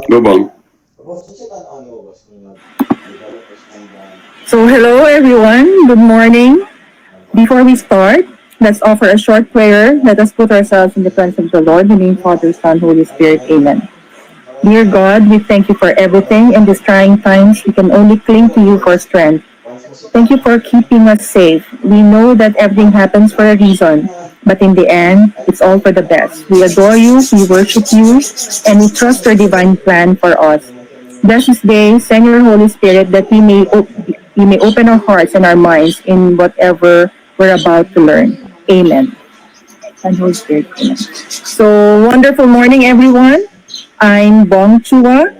Go bang. So, hello everyone. Good morning. Before we start, let's offer a short prayer. Let us put ourselves in the presence of the Lord, in the name of Father, Son, Holy Spirit. Amen. Dear God, we thank you for everything. In these trying times, we can only cling to you for strength. Thank you for keeping us safe. We know that everything happens for a reason, but in the end, it's all for the best. We adore you, we worship you, and we trust your divine plan for us. Bless this day, send your Holy Spirit that we may open our hearts and our minds in whatever we're about to learn. Amen. And Holy Spirit. Amen. So, wonderful morning, everyone. I'm Bong Chua,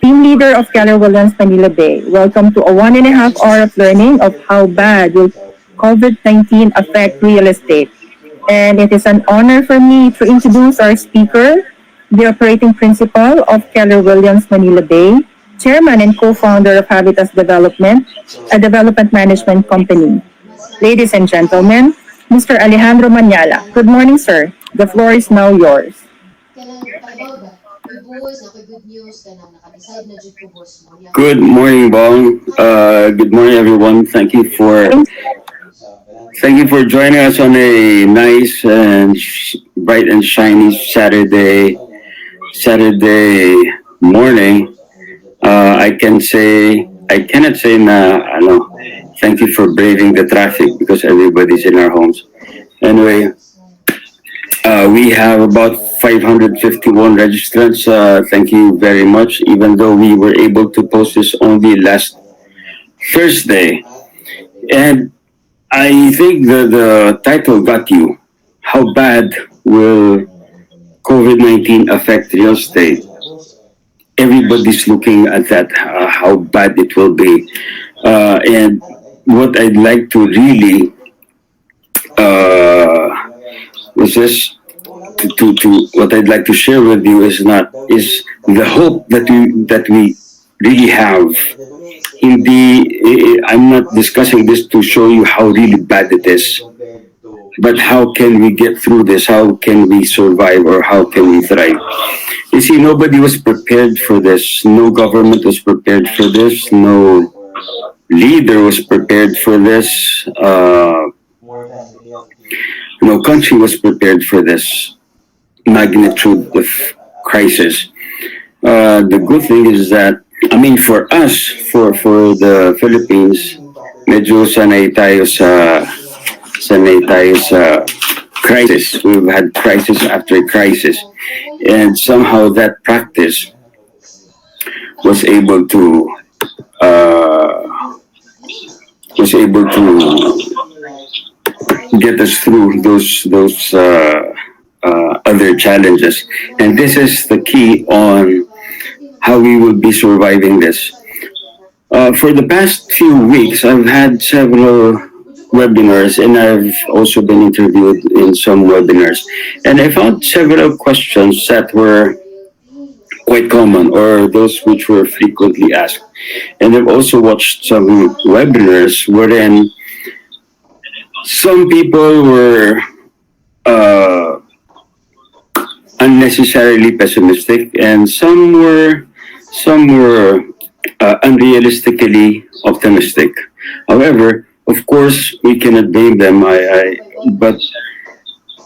team leader of Keller Williams Manila Bay. Welcome to a 1.5 hour of learning of how bad will COVID-19 affect real estate. And it is an honor for me to introduce our speaker, the operating principal of Keller Williams Manila Bay, chairman and co-founder of Habitas Development, a development management company. Ladies and gentlemen, Mr. Alejandro Manalac. Good morning, sir. The floor is now yours. Good morning, Bong. Good morning, everyone. Thank you for joining us on a nice and bright and shiny Saturday morning. I cannot say na ano. Thank you for braving the traffic because everybody's in our homes. Anyway, we have about 551 registrants. Thank you very much. Even though we were able to post this only last Thursday, and I think the title got you. How bad will COVID-19 affect real estate? Everybody's looking at that, how bad it will be. And what I'd like to really is this to what I'd like to share with you is the hope that we really have. I'm not discussing this to show you how really bad it is, but how can we get through this? How can we survive, or how can we thrive? You see, nobody was prepared for this. No government was prepared for this. No leader was prepared for this. No country was prepared for this magnitude of crisis. The good thing is that, I mean, for us, for the Philippines, medyo sanay tayo sa crisis. We've had crisis after crisis, and somehow that practice was able to uh, get us through those other challenges. And this is the key on how we will be surviving this. For the past few weeks, I've had several webinars and I've also been interviewed in some webinars. And I found several questions that were quite common or those which were frequently asked. And I've also watched some webinars wherein some people were uh, unnecessarily pessimistic and some were unrealistically optimistic. However, of course, we cannot blame them. But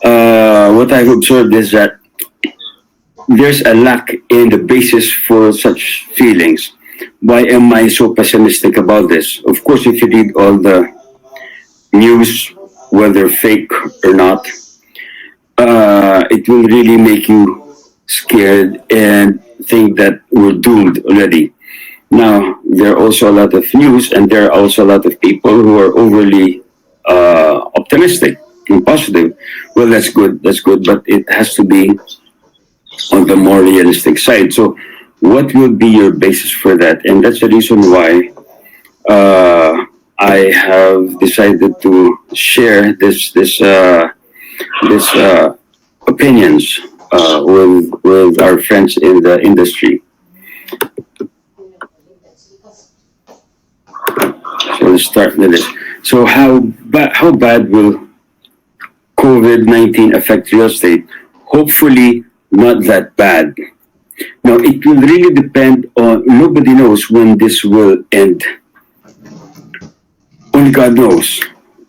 what I've observed is that there's a lack in the basis for such feelings. Why am I so pessimistic about this? Of course, if you read all the news, whether fake or not, it will really make you scared and think that we're doomed already. Now, there are also a lot of news, and there are also a lot of people who are overly optimistic and positive. Well, that's good, but it has to be on the more realistic side. So, what will be your basis for that? And that's the reason why I have decided to share this opinions with our friends in the industry. So let's start with this. So how bad will COVID-19 affect real estate? Hopefully not that bad. Now it will really depend on, nobody knows when this will end. Only God knows.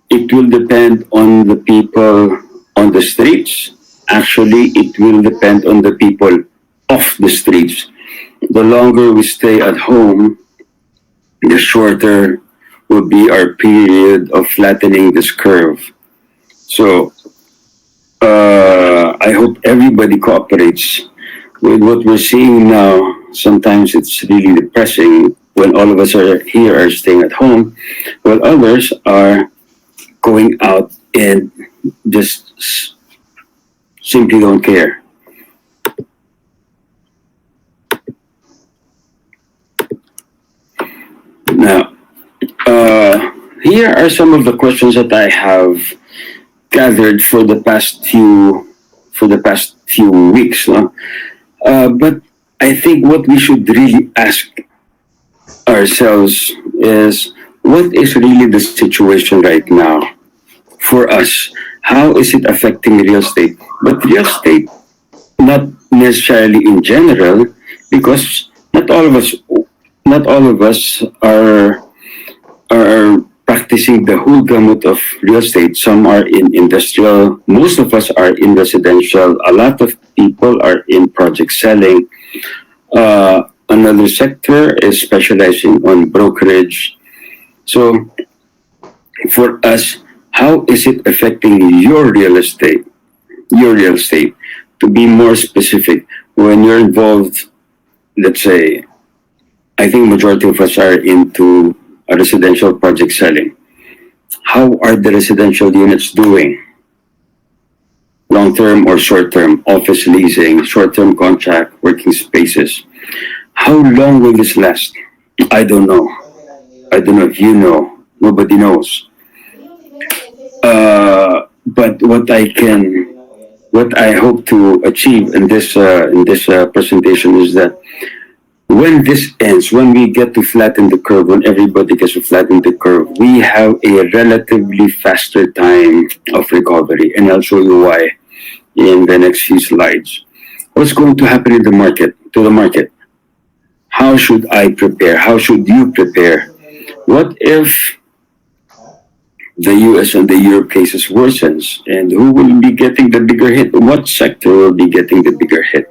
It will depend on the people on the streets. Actually, it will depend on the people off the streets. The longer we stay at home, the shorter will be our period of flattening this curve. So I hope everybody cooperates with what we're seeing now. Sometimes it's really depressing when all of us are here are staying at home, while others are going out and just simply don't care. Now, here are some of the questions that I have gathered for the past few weeks. No? But I think what we should really ask ourselves is what is really the situation right now for us? How is it affecting real estate? But real estate, not necessarily in general, because not all of us are practicing the whole gamut of real estate. Some are in industrial, most of us are in residential, a lot of people are in project selling. Another sector is specializing on brokerage. So for us, how is it affecting your real estate? Your real estate. To be more specific, when you're involved, let's say, I think majority of us are into a residential project selling. How are the residential units doing? Long term or short term, office leasing, short term contract, working spaces. How long will this last? I don't know. I don't know if you know. Nobody knows. But what I hope to achieve in this presentation is that when this ends, when we get to flatten the curve, when everybody gets to flatten the curve, we have a relatively faster time of recovery, and I'll show you why in the next few slides. What's going to happen in the market? To the market? How should I prepare? How should you prepare? What if the US and the Europe cases worsens, and who will be getting the bigger hit? What sector will be getting the bigger hit?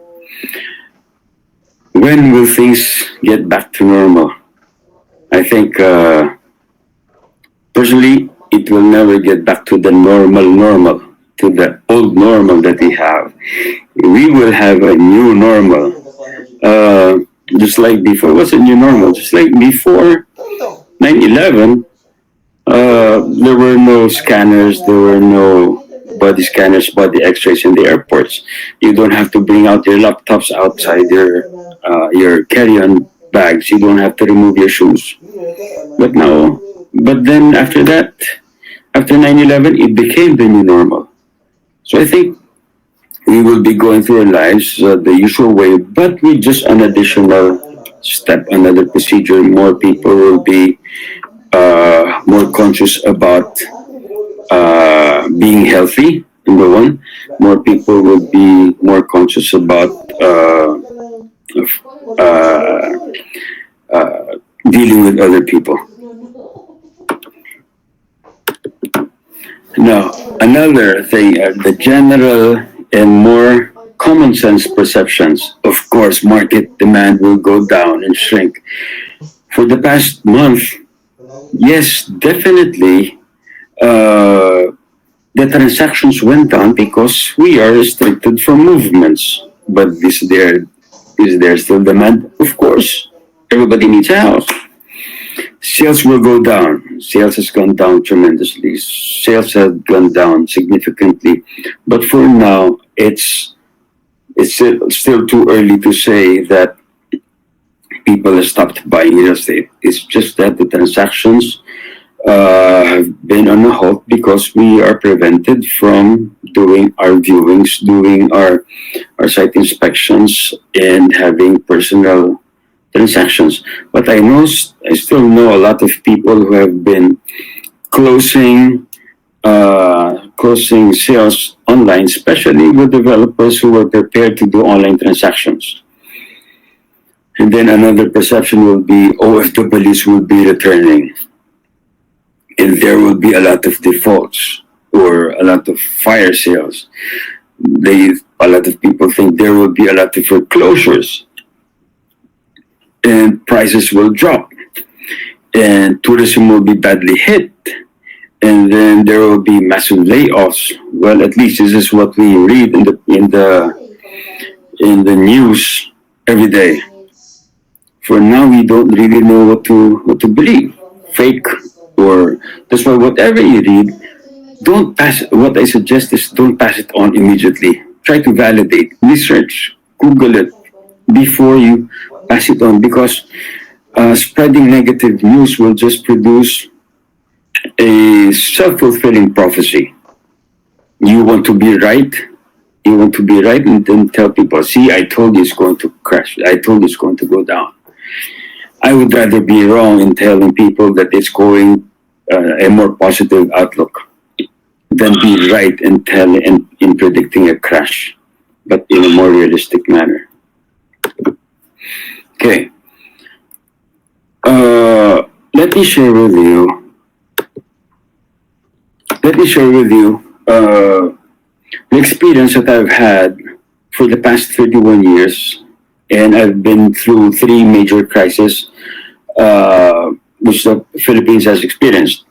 When will things get back to normal? I think personally, it will never get back to the normal, to the old normal that we have. We will have a new normal. Just like before, what's a new normal? Just like before 9/11, there were no scanners, there were no body scanners, body X-rays in the airports. You don't have to bring out your laptops outside your carry-on bags. You don't have to remove your shoes. But now, but then after that, after 9/11, it became the new normal. So I think we will be going through our lives the usual way, but with just an additional step, another procedure. More people will be more conscious about being healthy. Number one, more people will be more conscious about uh, dealing with other people. Now, another thing, the general and more common sense perceptions. Of course, market demand will go down and shrink. For the past month, yes, definitely, the transactions went down because we are restricted from movements. But is there still demand? Of course, everybody needs a house. Sales will go down. Sales has gone down tremendously. Sales have gone down significantly. But for now, it's still too early to say that people have stopped buying real estate. It's just that the transactions have been on a halt because we are prevented from doing our viewings, doing our site inspections, and having personal transactions. But I still know a lot of people who have been closing sales online, especially with developers who were prepared to do online transactions. And then another perception will be OFWs will be returning, and there will be a lot of defaults or a lot of fire sales. A lot of people think there will be a lot of foreclosures, and prices will drop, and tourism will be badly hit, and then there will be massive layoffs. Well, at least this is what we read in the news every day. For now, we don't really know what to believe, fake or that's why whatever you read, don't pass. What I suggest is don't pass it on immediately. Try to validate, research, Google it before you pass it on because spreading negative news will just produce a self-fulfilling prophecy. You want to be right. You want to be right, and then tell people, "See, I told you it's going to crash. I told you it's going to go down." I would rather be wrong in telling people that it's going a more positive outlook than be right in predicting a crash, but in a more realistic manner. Okay. Let me share with you. Let me share with you the experience that I've had for the past 31 years, and I've been through three major crises which the Philippines has experienced.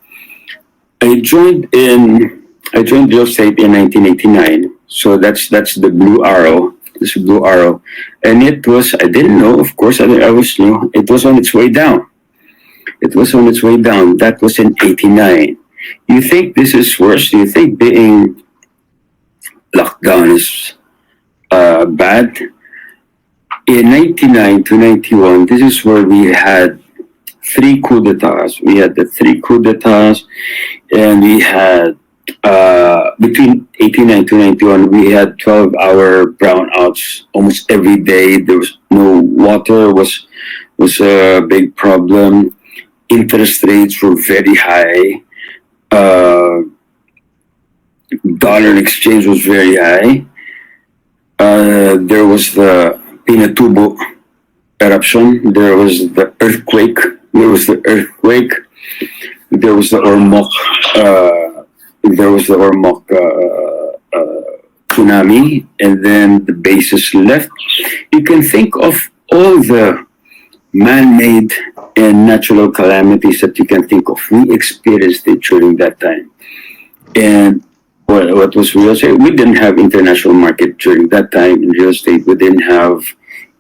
I joined in I joined real estate in 1989, so that's the blue arrow. This blue arrow, and it was I didn't know, of course, I was new. It was on its way down. It was on its way down. That was in '89. You think this is worse? Do you think being locked down is bad? In 99 to 91, this is where we had three coup d'etats. We had the three coup d'etats, and we had between 89 to 91, we had 12-hour brownouts almost every day. There was no water, was a big problem. Interest rates were very high. Dollar exchange was very high. There was the Pinatubo eruption. There was the earthquake. There was the Ormoc. Tsunami, and then the bases left. You can think of all the man-made and natural calamities that you can think of. We experienced it during that time. And what was real estate? We didn't have international market during that time in real estate. We didn't have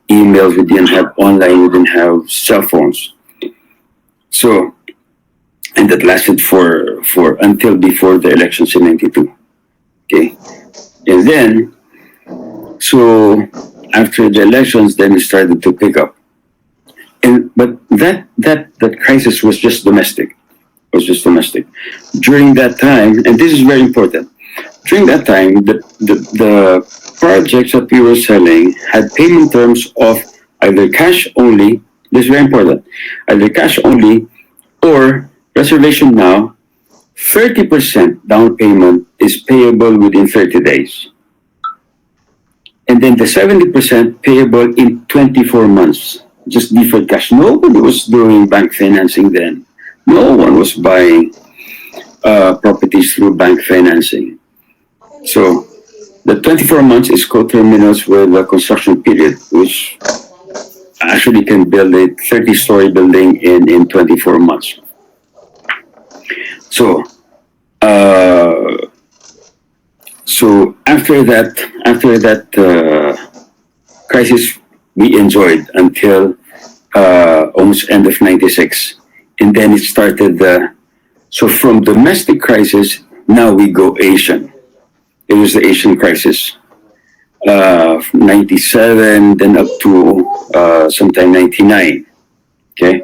emails. We didn't have online. We didn't have cell phones. So, and that lasted for until before the elections in '92. Okay, and then so after the elections, then it started to pick up. And but that crisis was just domestic. Was just domestic. During that time, and this is very important. During that time, the projects that we were selling had payment terms of either cash only. This is very important. Either cash only or reservation now. 30% down payment is payable within 30 days. And then the 70% payable in 24 months. Just deferred cash. Nobody was doing bank financing then. No one was buying properties through bank financing. So the 24 months is co-terminus with a construction period, which actually can build a 30-story building in 24 months. So, uh, so after that crisis, we enjoyed until almost end of '96, and then it started. So from domestic crisis, now we go Asian. It was the Asian crisis, '97, then up to sometime '99. Okay.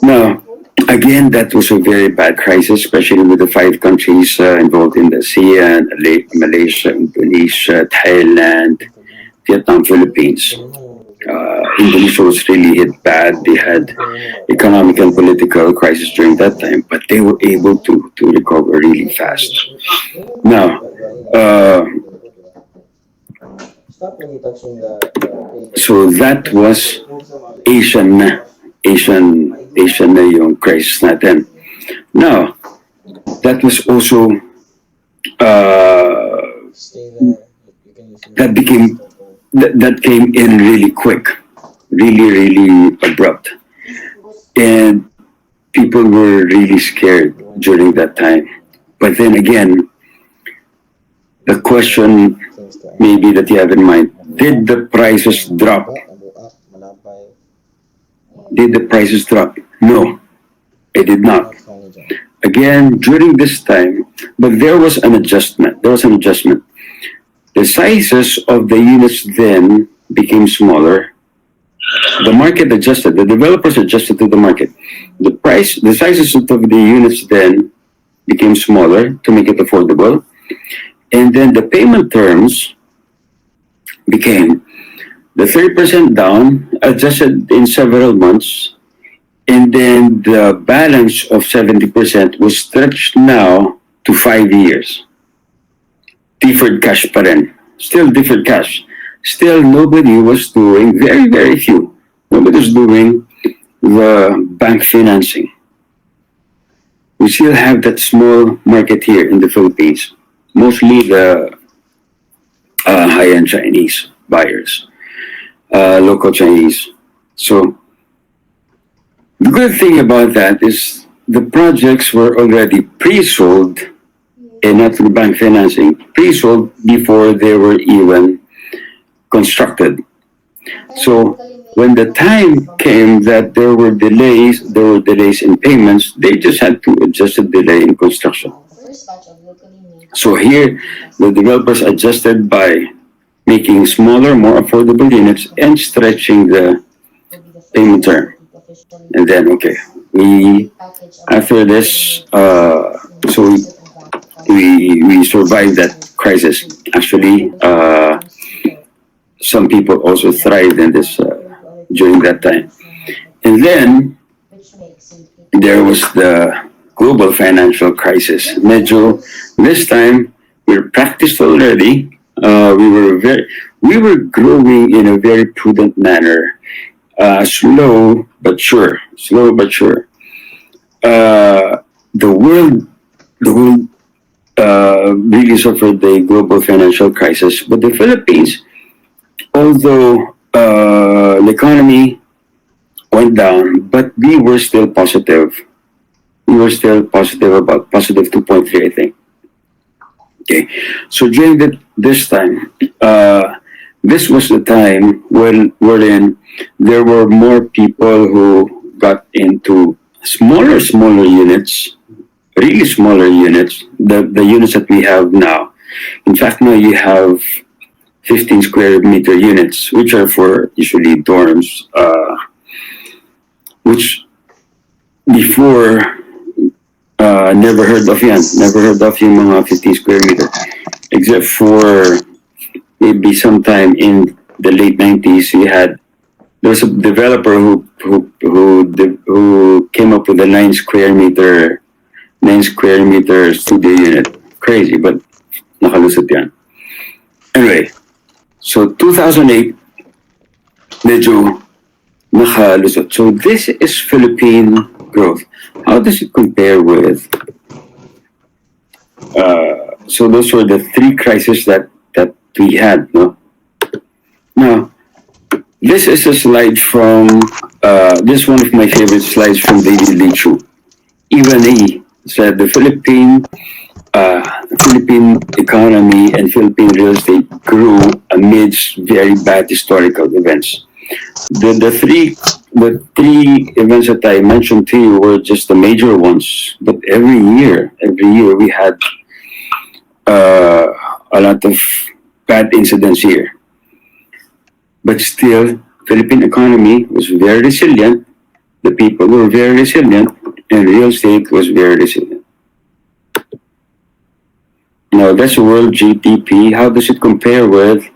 Now, again, that was a very bad crisis, especially with the five countries involved in the ASEAN, Malaysia, Indonesia, Thailand, Vietnam, Philippines. Indonesia was really hit bad. They had economic and political crisis during that time, but they were able to recover really fast. Now, uh, so that was Asian na yung crisis natin. Now, that was also, uh, that became, that came in really quick, really abrupt. And people were really scared during that time. But then again, the question maybe that you have in mind, did the prices drop? Did the prices drop? No, it did not. Again, during this time, but there was an adjustment. There was an adjustment. The sizes of the units then became smaller. The market adjusted. The developers adjusted to the market. The sizes of the units then became smaller to make it affordable. And then the payment terms became the 30% down, adjusted in several months, and then the balance of 70% was stretched now to 5 years. Deferred cash pa rin. Still deferred cash. Still nobody was doing, very few, nobody was doing the bank financing. We still have that small market here in the Philippines, mostly the high-end Chinese buyers, local Chinese. So the good thing about that is the projects were already pre-sold and not through bank financing, pre-sold before they were even constructed. So when the time came that there were delays in payments, they just had to adjust the delay in construction. So here, the developers adjusted by making smaller, more affordable units and stretching the payment term. And then, okay, we after this, so we survived that crisis. Actually, some people also thrived in this during that time. And then there was the global financial crisis. Medyo this time we're practiced already. We were growing in a very prudent manner, slow but sure, slow but sure. The world really suffered the global financial crisis, but the Philippines, although the economy went down, but we were still positive. We were still positive, about positive 2.3, I think. Okay, so during this time, this was the time wherein there were more people who got into smaller units, really smaller units, the units that we have now. In fact, now you have 15 square meter units, which are for usually dorms, which before never heard of yan. Never heard of yung mga 15 square meter. Except for maybe sometime in the late 90s, there was a developer who came up with a 9 square meter studio unit. Crazy, but nakalusot yan. Anyway, so 2008, medyo nakalusot. So this is Philippine growth. How does it compare with? So those were the three crises that we had. No. Now, this is a slide from. This is one of my favorite slides from David Lichu. Even he said the Philippine economy and Philippine real estate grew amidst very bad historical events. The three events that I mentioned to you were just the major ones. But every year we had a lot of bad incidents here. But still, Philippine economy was very resilient. The people were very resilient, and real estate was very resilient. Now, that's world GDP. How does it compare with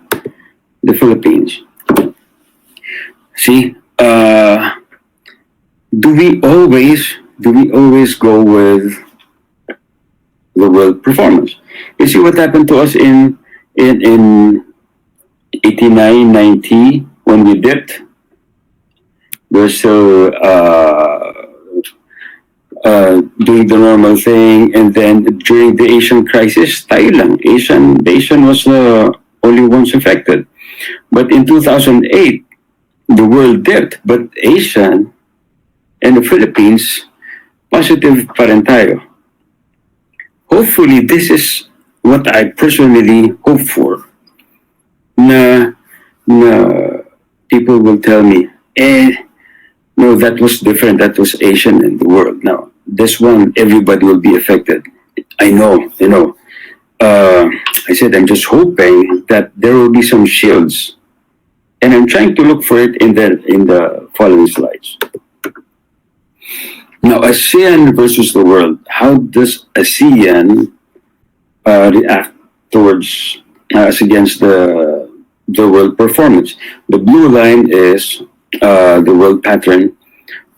the Philippines? See, do we always go with the world performance? You see what happened to us in 89, 90 when we dipped. We're still doing the normal thing, and then during the Asian crisis, tayo lang. The Asian was only ones affected. But in 2008, the world dipped, but Asian and the Philippines, positive pa rin tayo. Hopefully, this is what I personally hope for. Na people will tell me, no, that was different. That was Asian in the world. Now, this one, everybody will be affected. I know. I said, I'm just hoping that there will be some shields. And I'm trying to look for it in the following slides. Now, ASEAN versus the world. How does ASEAN react towards as against the world performance? The blue line is the world pattern,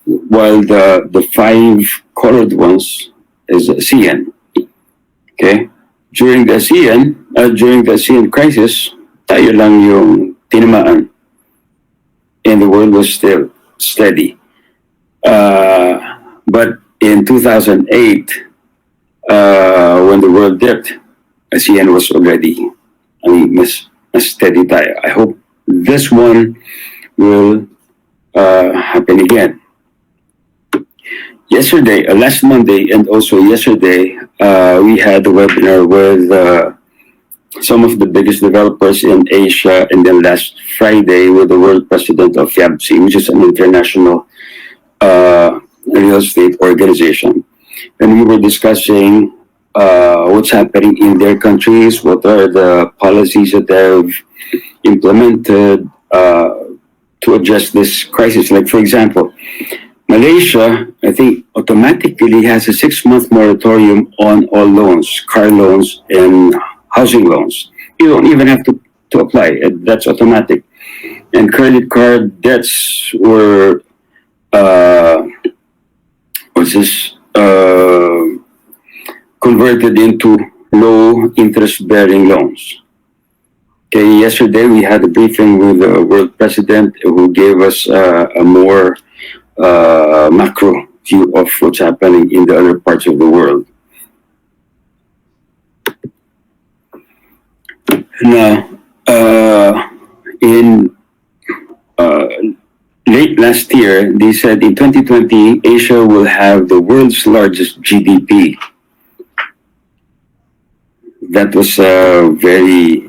while the five colored ones is ASEAN. Okay, during the ASEAN crisis, tayo lang yung tinamaan, and the world was still steady. But in 2008, when the world dipped, ASEAN was already, mas steady tayo. I hope this one will happen again. Yesterday, last Monday, and also yesterday, we had a webinar with some of the biggest developers in Asia, and then last Friday with the world president of FIABC, which is an international real estate organization. And we were discussing what's happening in their countries, what are the policies that they've implemented to address this crisis. Like, for example, Malaysia, I think, automatically has a 6-month moratorium on all loans, car loans and housing loans. You don't even have to apply. That's automatic. And credit card debts were converted into low interest-bearing loans. Okay, yesterday we had a briefing with the world president who gave us a more macro view of what's happening in the other parts of the world. Now, in late last year, they said in 2020, Asia will have the world's largest GDP. That was a very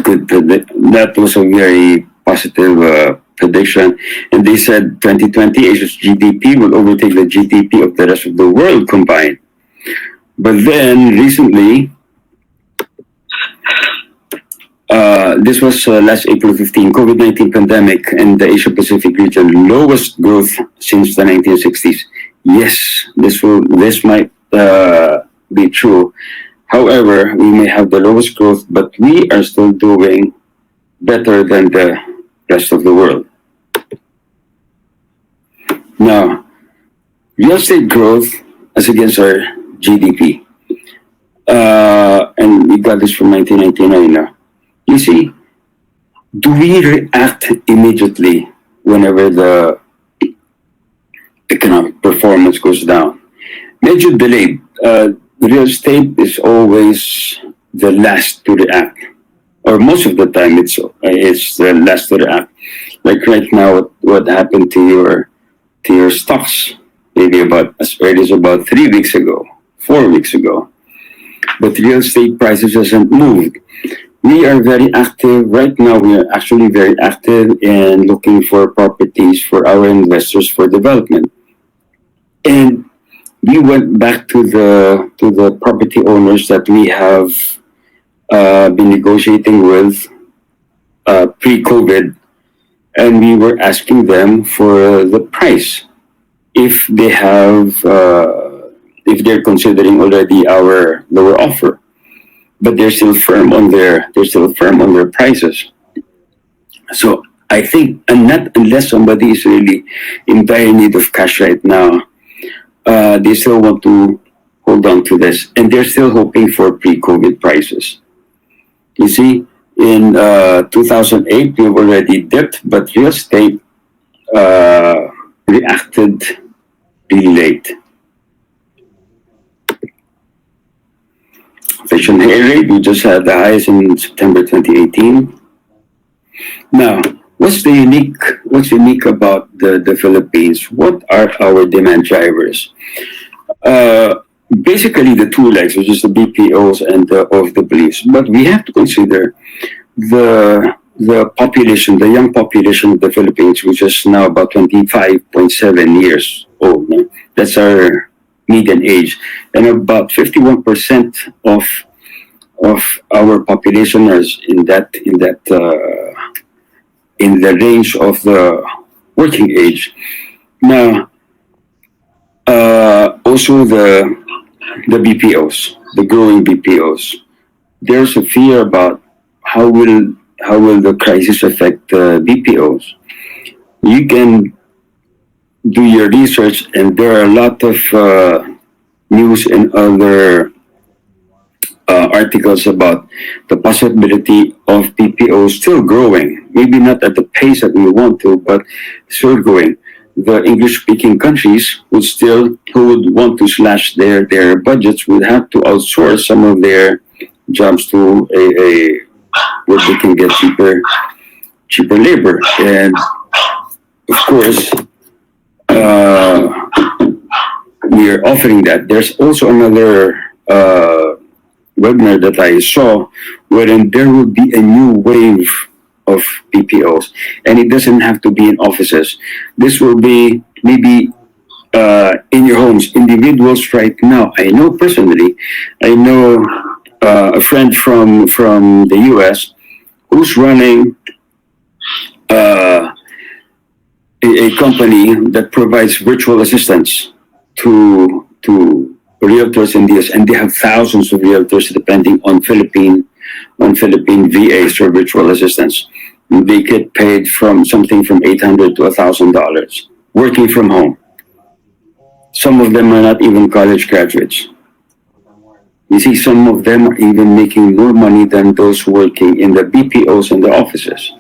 good. That was a very positive prediction. And they said 2020 Asia's GDP will overtake the GDP of the rest of the world combined. But then recently, This was last April 15, COVID-19 pandemic in the Asia Pacific region, lowest growth since the 1960s. Yes, this might be true. However, we may have the lowest growth, but we are still doing better than the rest of the world. Now, real estate growth as against our GDP, and we got this from 1999 now. You see, do we react immediately whenever the economic performance goes down? Medyo delayed. Real estate is always the last to react, or most of the time it's the last to react. Like right now, what happened to your stocks? Maybe about as early as about 3 weeks ago, 4 weeks ago. But real estate prices hasn't moved. We are very active right now. We are actually very active in looking for properties for our investors for development. And we went back to the property owners that we have been negotiating with pre-COVID, and we were asking them for the price if they have if they're considering already our lower offer, but they're still firm on their prices. So I think, and not unless somebody is really in dire need of cash right now, they still want to hold on to this, and they're still hoping for pre-COVID prices. You see, in 2008, we've already dipped, but real estate reacted really late. Inflation rate, we just had the highest in September 2018. Now, what's unique about the Philippines? What are our demand drivers? Basically the two legs, which is the BPOs and the OFWs. But we have to consider the population, the young population of the Philippines, which is now about 25.7 years old. No? That's our median age, and about 51% of our population is in the range of the working age. Now, also the BPOs, the growing BPOs. There's a fear about how will the crisis affect the BPOs. You can do your research, and there are a lot of news and other articles about the possibility of BPO still growing. Maybe not at the pace that we want to, but still growing. The English-speaking countries who would want to slash their budgets would have to outsource some of their jobs to a where they can get cheaper labor, and of course we are offering that. There's also another webinar that I saw wherein there will be a new wave of BPOs, and it doesn't have to be in offices. This will be maybe in your homes. Individuals right now, I know personally, I know a friend from the US who's running a company that provides virtual assistants to realtors in the US, and they have thousands of realtors depending on Philippine VAs or virtual assistants. They get paid from something from $800 to $1,000 working from home. Some of them are not even college graduates. You see, some of them are even making more money than those working in the BPOs and the offices.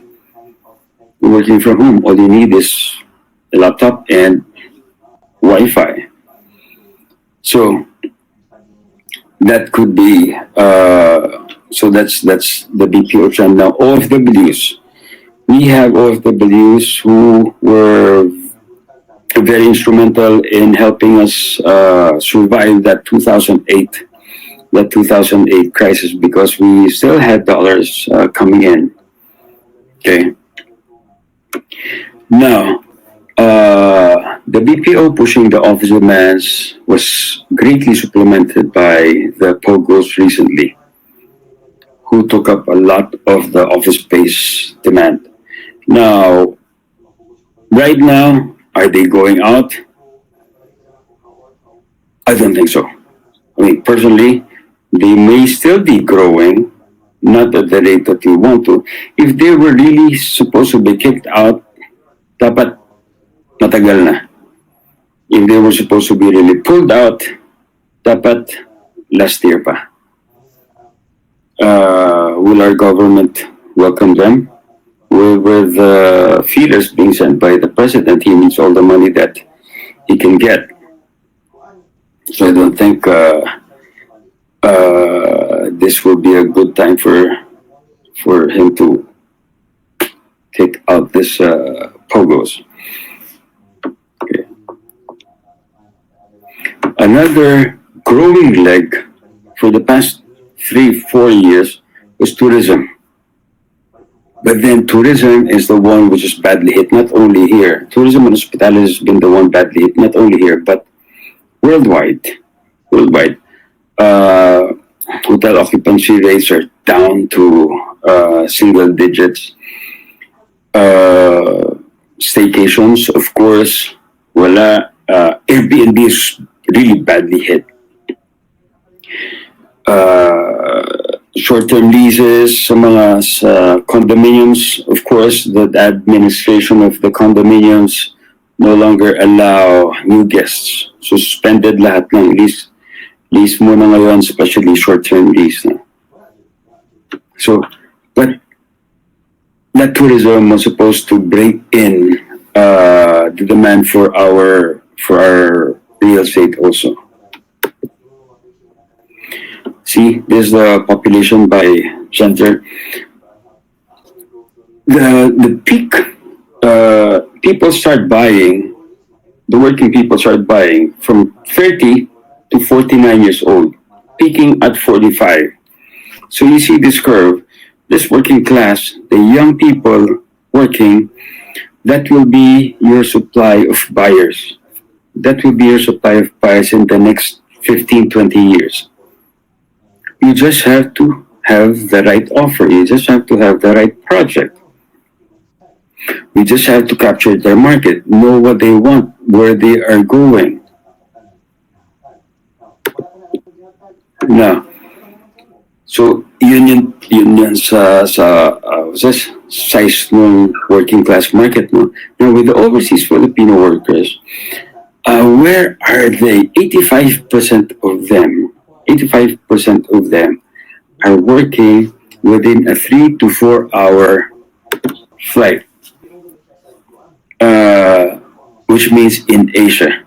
Working from home, all you need is a laptop and Wi-Fi. So that could be so that's the BPO trend now. OFWs, we have OFWs who were very instrumental in helping us survive that 2008 crisis, because we still had dollars coming in. Okay. Now, the BPO pushing the office demands was greatly supplemented by the POGOs recently. who took up a lot of the office space demand. Now, right now, are they going out? I don't think so. I mean, personally, they may still be growing, not at the rate that we want to. If they were really supposed to be kicked out, dapat matagal na. If they were supposed to be really pulled out, dapat last year pa. Will our government welcome them? With the feelers being sent by the president, he needs all the money that he can get. So I don't think this will be a good time for him to take out this pogos. Okay. Another growing leg for the past 3-4 years was tourism. But then tourism is the one which is badly hit, not only here. Tourism and hospitality has been the one badly hit, not only here, but worldwide. Worldwide. Hotel occupancy rates are down to single digits. Staycations, of course, wala. Airbnb is really badly hit. Short-term leases, sa condominiums, of course, the administration of the condominiums no longer allow new guests. So suspended lahat ng lease muna ngayon, especially short-term lease. No? So, but that tourism was supposed to bring in the demand for our real estate also. See, this is the population by gender. The peak, people start buying, the working people start buying from 30 to 49 years old, peaking at 45. So you see this curve, this working class, the young people working, that will be your supply of buyers. That will be your supply of buyers in the next 15-20 years. You just have to have the right offer. You just have to have the right project. We just have to capture their market, know what they want, where they are going. Now, so yun sa size ng working class market. No? Now, with the overseas Filipino workers, where are they? 85% of them 85% of them are working within a 3 to 4 hour flight, which means in Asia.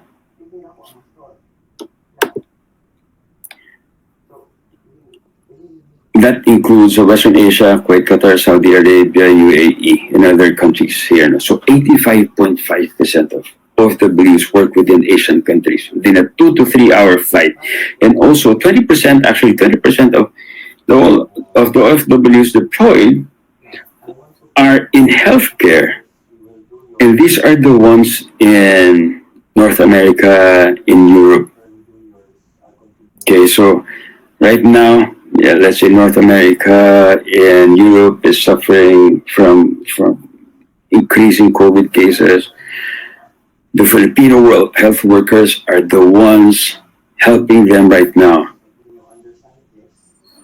That includes Western Asia, Kuwait, Qatar, Saudi Arabia, UAE, and other countries here. So 85.5% of the Blues work within Asian countries within a 2 to 3 hour flight, and also 20%, actually 20% of the OFWs deployed are in healthcare, and these are the ones in North America, in Europe. Okay, so right now, yeah, let's say North America and Europe is suffering from increasing COVID cases. The Filipino health workers are the ones helping them right now.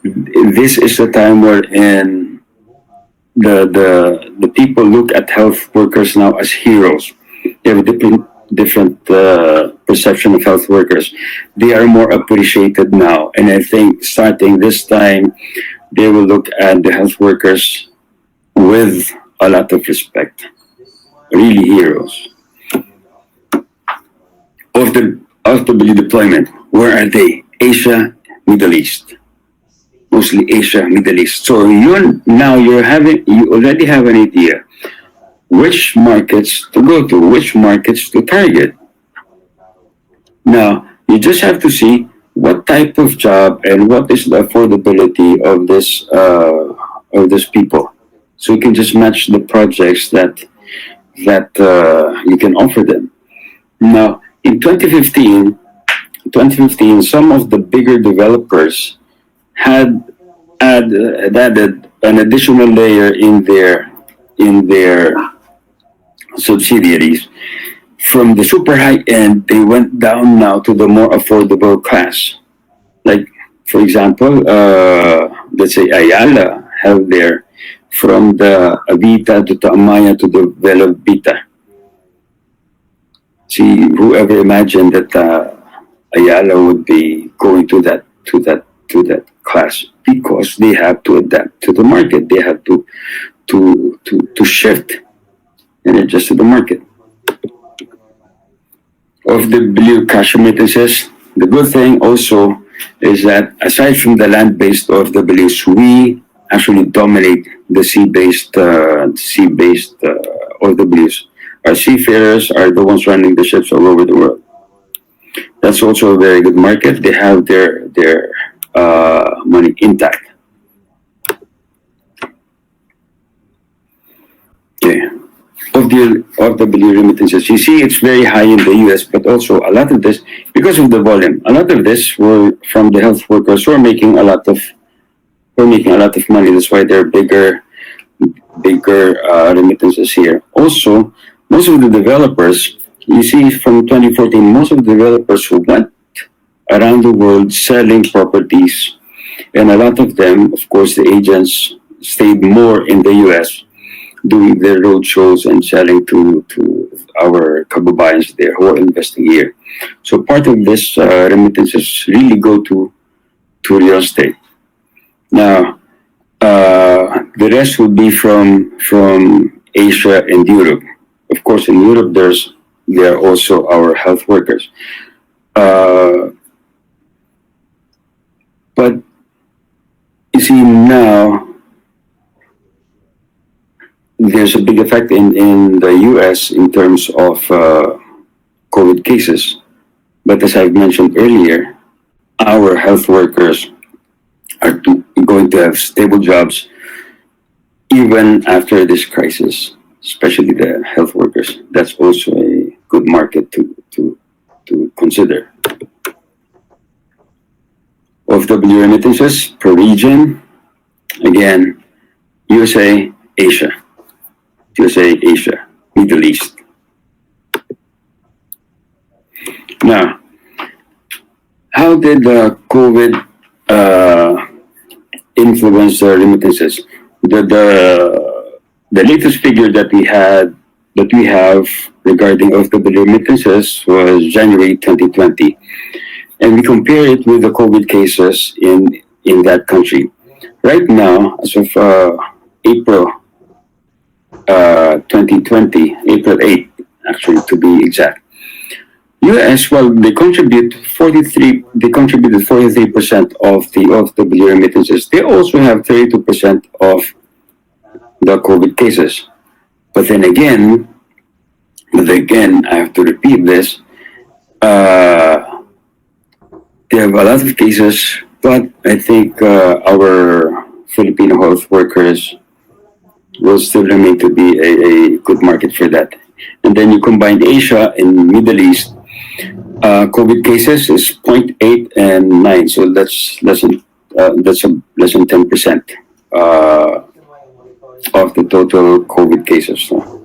This is the time wherein the people look at health workers now as heroes. They have a different perception of health workers. They are more appreciated now, and I think starting this time, they will look at the health workers with a lot of respect. Really heroes. Of the deployment, where are they? Asia, Middle East. Mostly Asia, Middle East. So you already have an idea which markets to go to, which markets to target. Now, you just have to see what type of job and what is the affordability of this people. So you can just match the projects that you can offer them. Now, in 2015, some of the bigger developers had added an additional layer in their subsidiaries. From the super high end, they went down now to the more affordable class. Like, for example, let's say Ayala have their from the Avita to the Amaya to the Velovita. See, whoever imagined that Ayala would be going to that class because they have to adapt to the market. They have to shift and adjust to the market. Of the blue cash remittances, the good thing also is that aside from the land-based OFWs, we actually dominate the sea-based OFWs. Our seafarers are the ones running the ships all over the world. That's also a very good market. They have their money intact. Okay. Of the remittances, you see it's very high in the US, but also a lot of this, because of the volume, a lot of this were from the health workers who are making a lot of money. That's why they're bigger remittances here. Also, most of the developers, you see from 2014, most of the developers who went around the world selling properties, and a lot of them, of course, the agents stayed more in the US doing their road shows and selling to our kababayans there who are investing here. So part of this remittances really go to real estate. Now, the rest will be from Asia and Europe. Of course, in Europe, there are also our health workers. But you see now, there's a big effect in the US in terms of COVID cases. But as I've mentioned earlier, our health workers are going to have stable jobs even after this crisis, especially the health workers. That's also a good market to consider. OFW remittances per region, again, USA, Asia. Asia, Middle East. Now, how did the COVID influence the remittances? The latest figure that we have regarding OFW remittances was January 2020, and we compare it with the COVID cases in that country. Right now, as of April 2020, April 8th, actually to be exact. US, well, they contributed 43% of the remittances. They also have 32% of the COVID cases. But then again, I have to repeat this. They have a lot of cases, but I think our Filipino health workers will still remain to be a good market for that. And then you combine Asia and Middle East, COVID cases is 0.8 and 9, so that's less than 10% of the total COVID cases. So.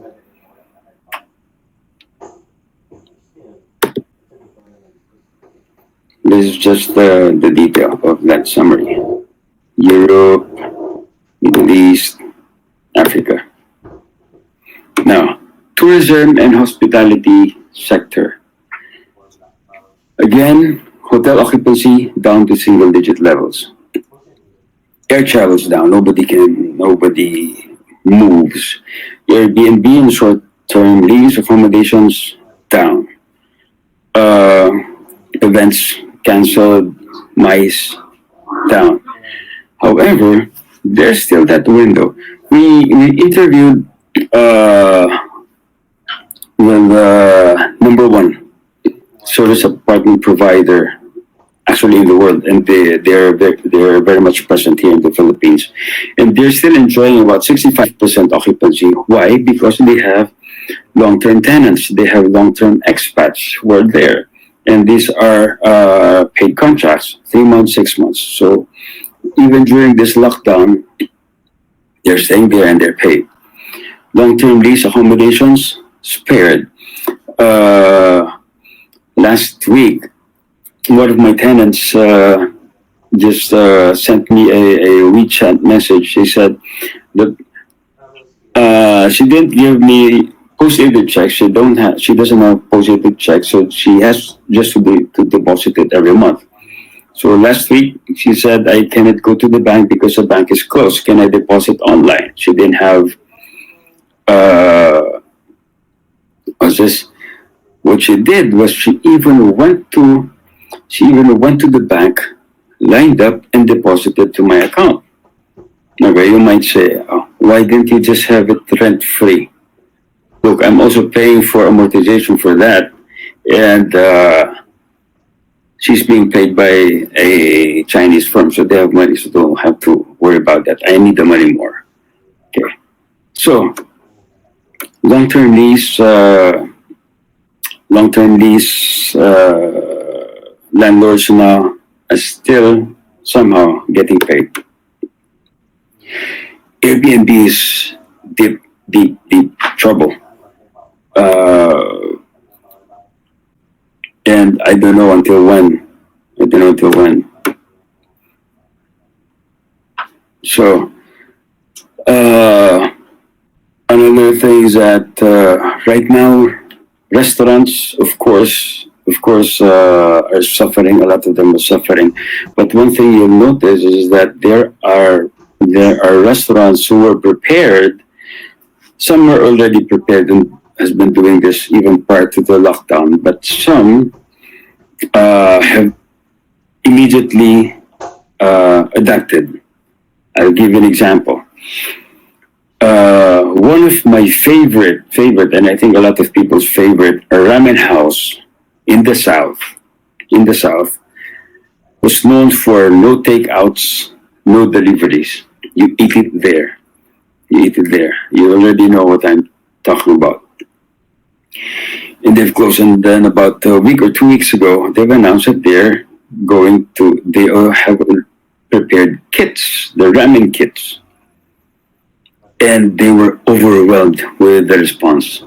This is just the detail of that summary. Europe, Middle East, Africa. Now, tourism and hospitality sector. Again, hotel occupancy down to single-digit levels. Air travel's down. Nobody moves. Airbnb and short-term lease accommodations down. Events canceled. MICE down. However, there's still that window. We interviewed with number one service apartment provider actually in the world, and they're very much present here in the Philippines, and they're still enjoying about 65% occupancy. Why? Because they have long-term tenants, they have long-term expats who are there, and these are paid contracts, 3 months, 6 months. So even during this lockdown, they're staying there and they're paid. Long-term lease accommodations spared. Uh, Last week, one of my tenants just sent me a WeChat message. She said that she didn't give me post-dated checks. She doesn't have post-dated checks, so she has just to deposit it every month. So last week she said I cannot go to the bank because the bank is closed. Can I deposit online? She didn't have uh, what's this? What she did was she even went to the bank, lined up, and deposited to my account. Okay, you might say, oh, why didn't you just have it rent free? Look, I'm also paying for amortization for that, and she's being paid by a Chinese firm, so they have money, so don't have to worry about that. I need the money more. Okay, so long-term lease, long-term lease landlords now are still somehow getting paid. Airbnb is deep, deep, deep trouble. Uh, and I don't know until when. I don't know until when. So, uh, another thing is that right now, restaurants, of course, are suffering. A lot of them are suffering. But one thing you'll notice is that there are restaurants who were prepared. Some are already prepared and has been doing this even prior to the lockdown. But some have immediately adapted. I'll give you an example. One of my favorite, and I think a lot of people's favorite, a ramen house in the south, in the south, was known for no takeouts, no deliveries. You eat it there. You eat it there. You already know what I'm talking about. And they've closed. And then about a week or 2 weeks ago, they've announced that they have prepared kits, the ramen kits, and they were overwhelmed with the response.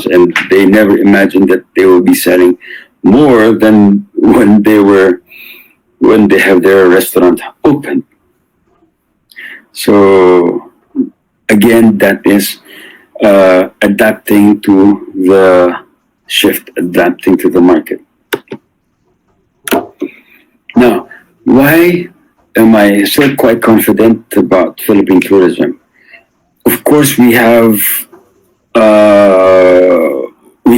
And they never imagined that they will be selling more than when they have their restaurant open. So again, that is adapting to the shift, adapting to the market. Now, why am I still quite confident about Philippine tourism? Of course, we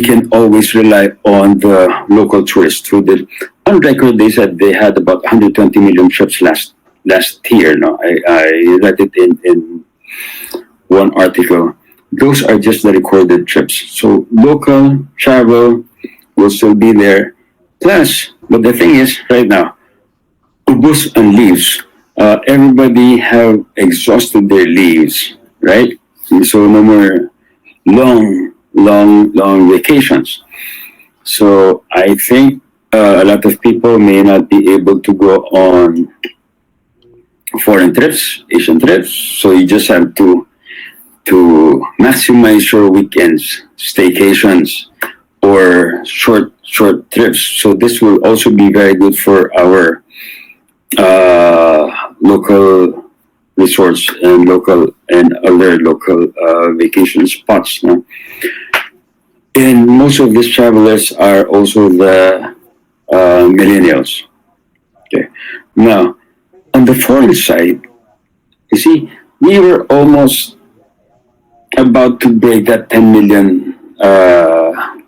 can always rely on the local tourists. On record, they said they had about 120 million trips last year. No, I read it in one article. Those are just the recorded trips. So local travel will still be there. Plus, but the thing is, right now, ubus and leaves. Everybody have exhausted their leaves, right? So no more long vacations. So I think a lot of people may not be able to go on foreign trips, Asian trips. So you just have to maximize your weekends, staycations, or short trips. So this will also be very good for our local resorts and other local vacation spots. No? And most of these travelers are also the millennials. Okay. Now, on the foreign side, you see, we were almost about to break that 10 million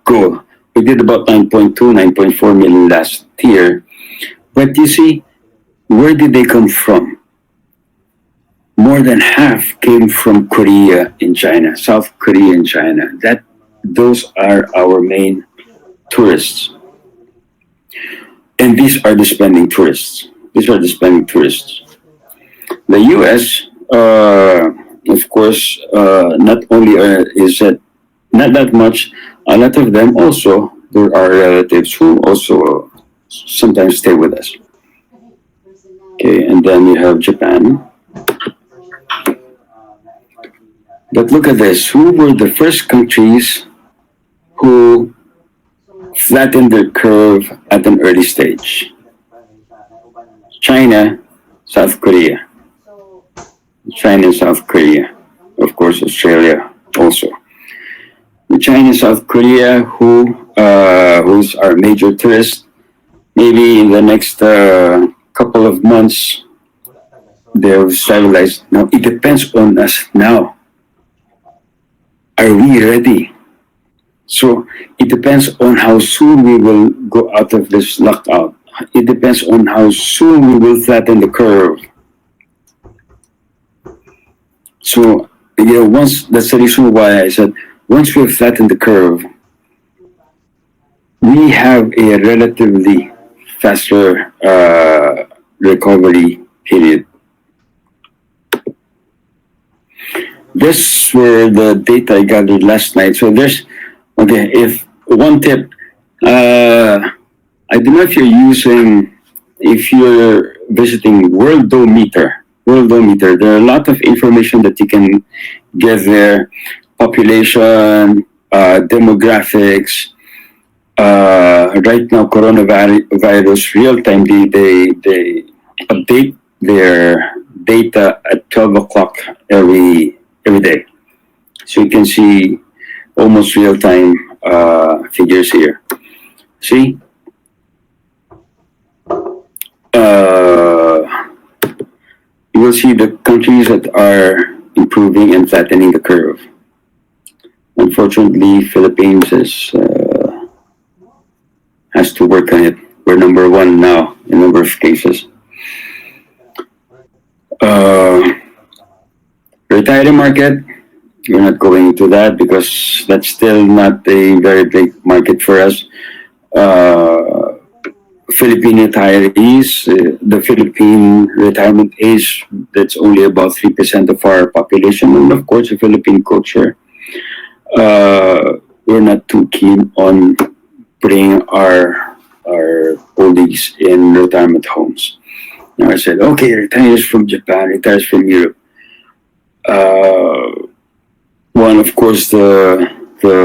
goal. We did about 9.2, 9.4 million last year. But you see, where did they come from? More than half came from Korea and China, South Korea and China. Those are our main tourists. And these are the spending tourists. These are the spending tourists. The US, of course, not only is it not that much, a lot of them also, there are relatives who also sometimes stay with us. Okay, and then you have Japan. But look at this. Who were the first countries who flattened their curve at an early stage? China, South Korea. China and South Korea. Of course, Australia also. China and South Korea, who's our major tourist, maybe in the next couple of months, they'll stabilize. Now, it depends on us now. Are we ready? So it depends on how soon we will go out of this lockout. It depends on how soon we will flatten the curve. So, once that's the reason why I said once we flatten the curve, we have a relatively faster recovery period. This were the data I gathered last night. So if one tip, I don't know if if you're visiting Worldometer, there are a lot of information that you can get there, population, demographics, right now coronavirus real time, they update their data at 12 o'clock every day. So you can see almost real time figures here. See? You will see the countries that are improving and flattening the curve. Unfortunately, Philippines has to work on it. We're number one now in number of cases. Retiree market, we're not going into that because that's still not a very big market for us. Philippine retirees, the Philippine retirement age, that's only about 3% of our population. And of course, the Philippine culture, we're not too keen on putting our oldies in retirement homes. Now I said, okay, retires from Japan, retires from Europe. One, of course, the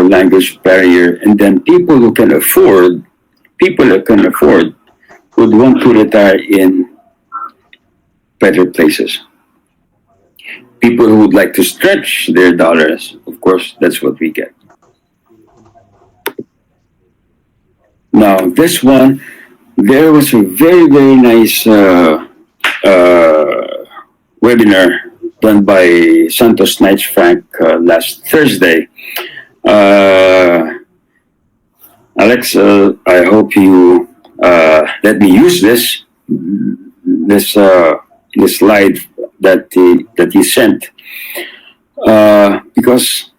language barrier, and then people who can afford would want to retire in better places. People who would like to stretch their dollars, of course, that's what we get. Now, this one, there was a very, very nice webinar done by Santos Knights Frank last Thursday. Alex, I hope you let me use this slide that he sent because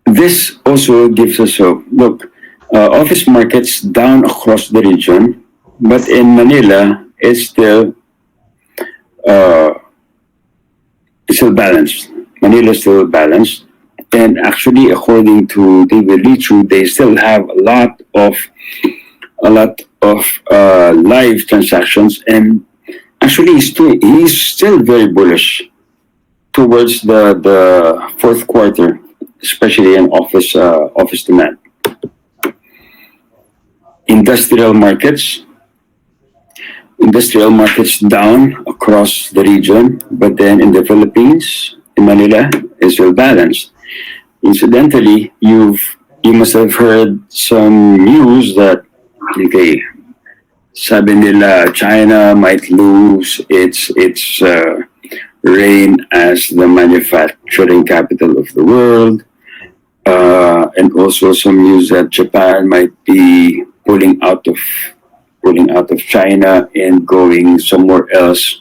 this also gives us a look. Office markets down across the region, but in Manila it's still balanced. Manila is still balanced. And actually, according to David Lichu, they still have a lot of live transactions, and actually, he's still very bullish towards the fourth quarter, especially in office demand. Industrial markets down across the region, but then in the Philippines, in Manila, is well balanced. Incidentally, you must have heard some news that sabi nila China might lose its reign as the manufacturing capital of the world, and also some news that Japan might be pulling out of China and going somewhere else.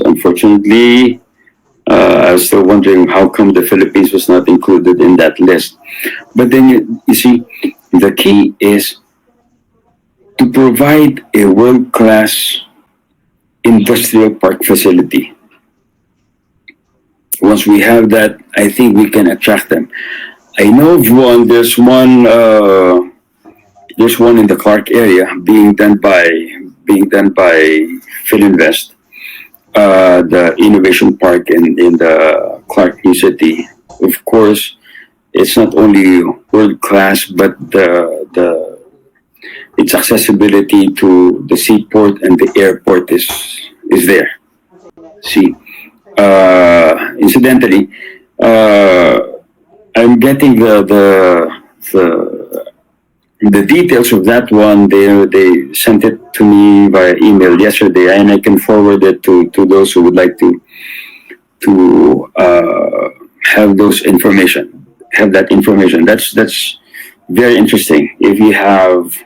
Unfortunately, I was still wondering how come the Philippines was not included in that list. But then you see, the key is to provide a world-class industrial park facility. Once we have that, I think we can attract them. I know of there's one There's one in the Clark area being done by Philinvest, the innovation park in the Clark New City. Of course, it's not only world class, but the its accessibility to the seaport and the airport is there. See, incidentally, uh, I'm getting the details of that one. They sent it to me via email yesterday, and I can forward it to those who would like to have those information, have that information. That's very interesting. If you have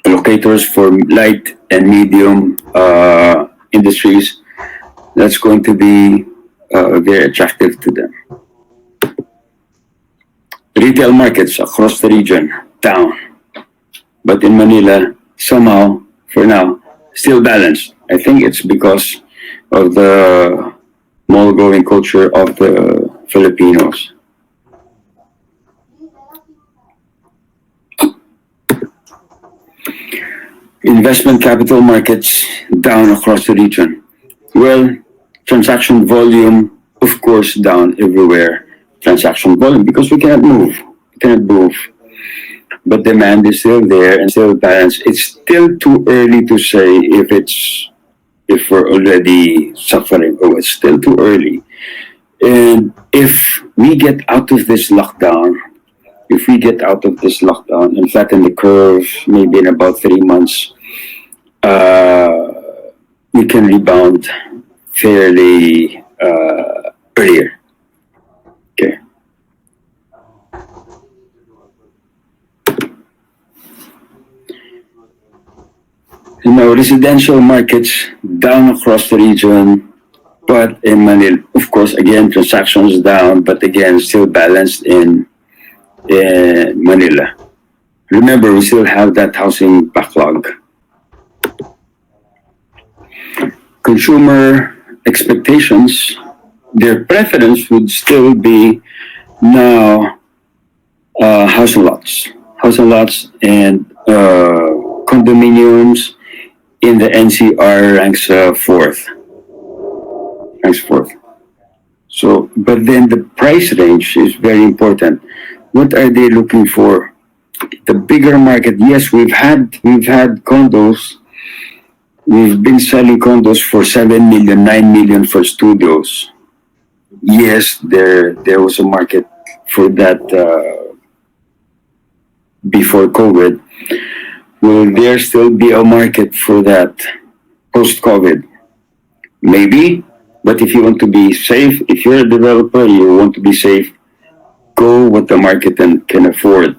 locators for light and medium industries, that's going to be very attractive to them. Retail markets across the region down, but in Manila, somehow, for now, still balanced. I think it's because of the mall going culture of the Filipinos. Investment capital markets down across the region. Well, transaction volume, of course, down everywhere. Transaction volume because we cannot move. We cannot move. But demand is still there and still balanced. It's still too early to say if we're already suffering or it's still too early. And if we get out of this lockdown, and flatten the curve, maybe in about 3 months, uh, we can rebound fairly earlier. Okay. Now, residential markets down across the region, but in Manila, of course, again, transactions down, but again, still balanced in Manila. Remember, we still have that housing backlog. Consumer expectations, their preference would still be now house and lots, and condominiums in the NCR ranks fourth. So, but then the price range is very important. What are they looking for? The bigger market. Yes, we've had condos. We've been selling condos for 7 million, 9 million for studios. Yes, there was a market for that before COVID. Will there still be a market for that post COVID? Maybe, but if you want to be safe, if you're a developer, you want to be safe, go what the market can afford.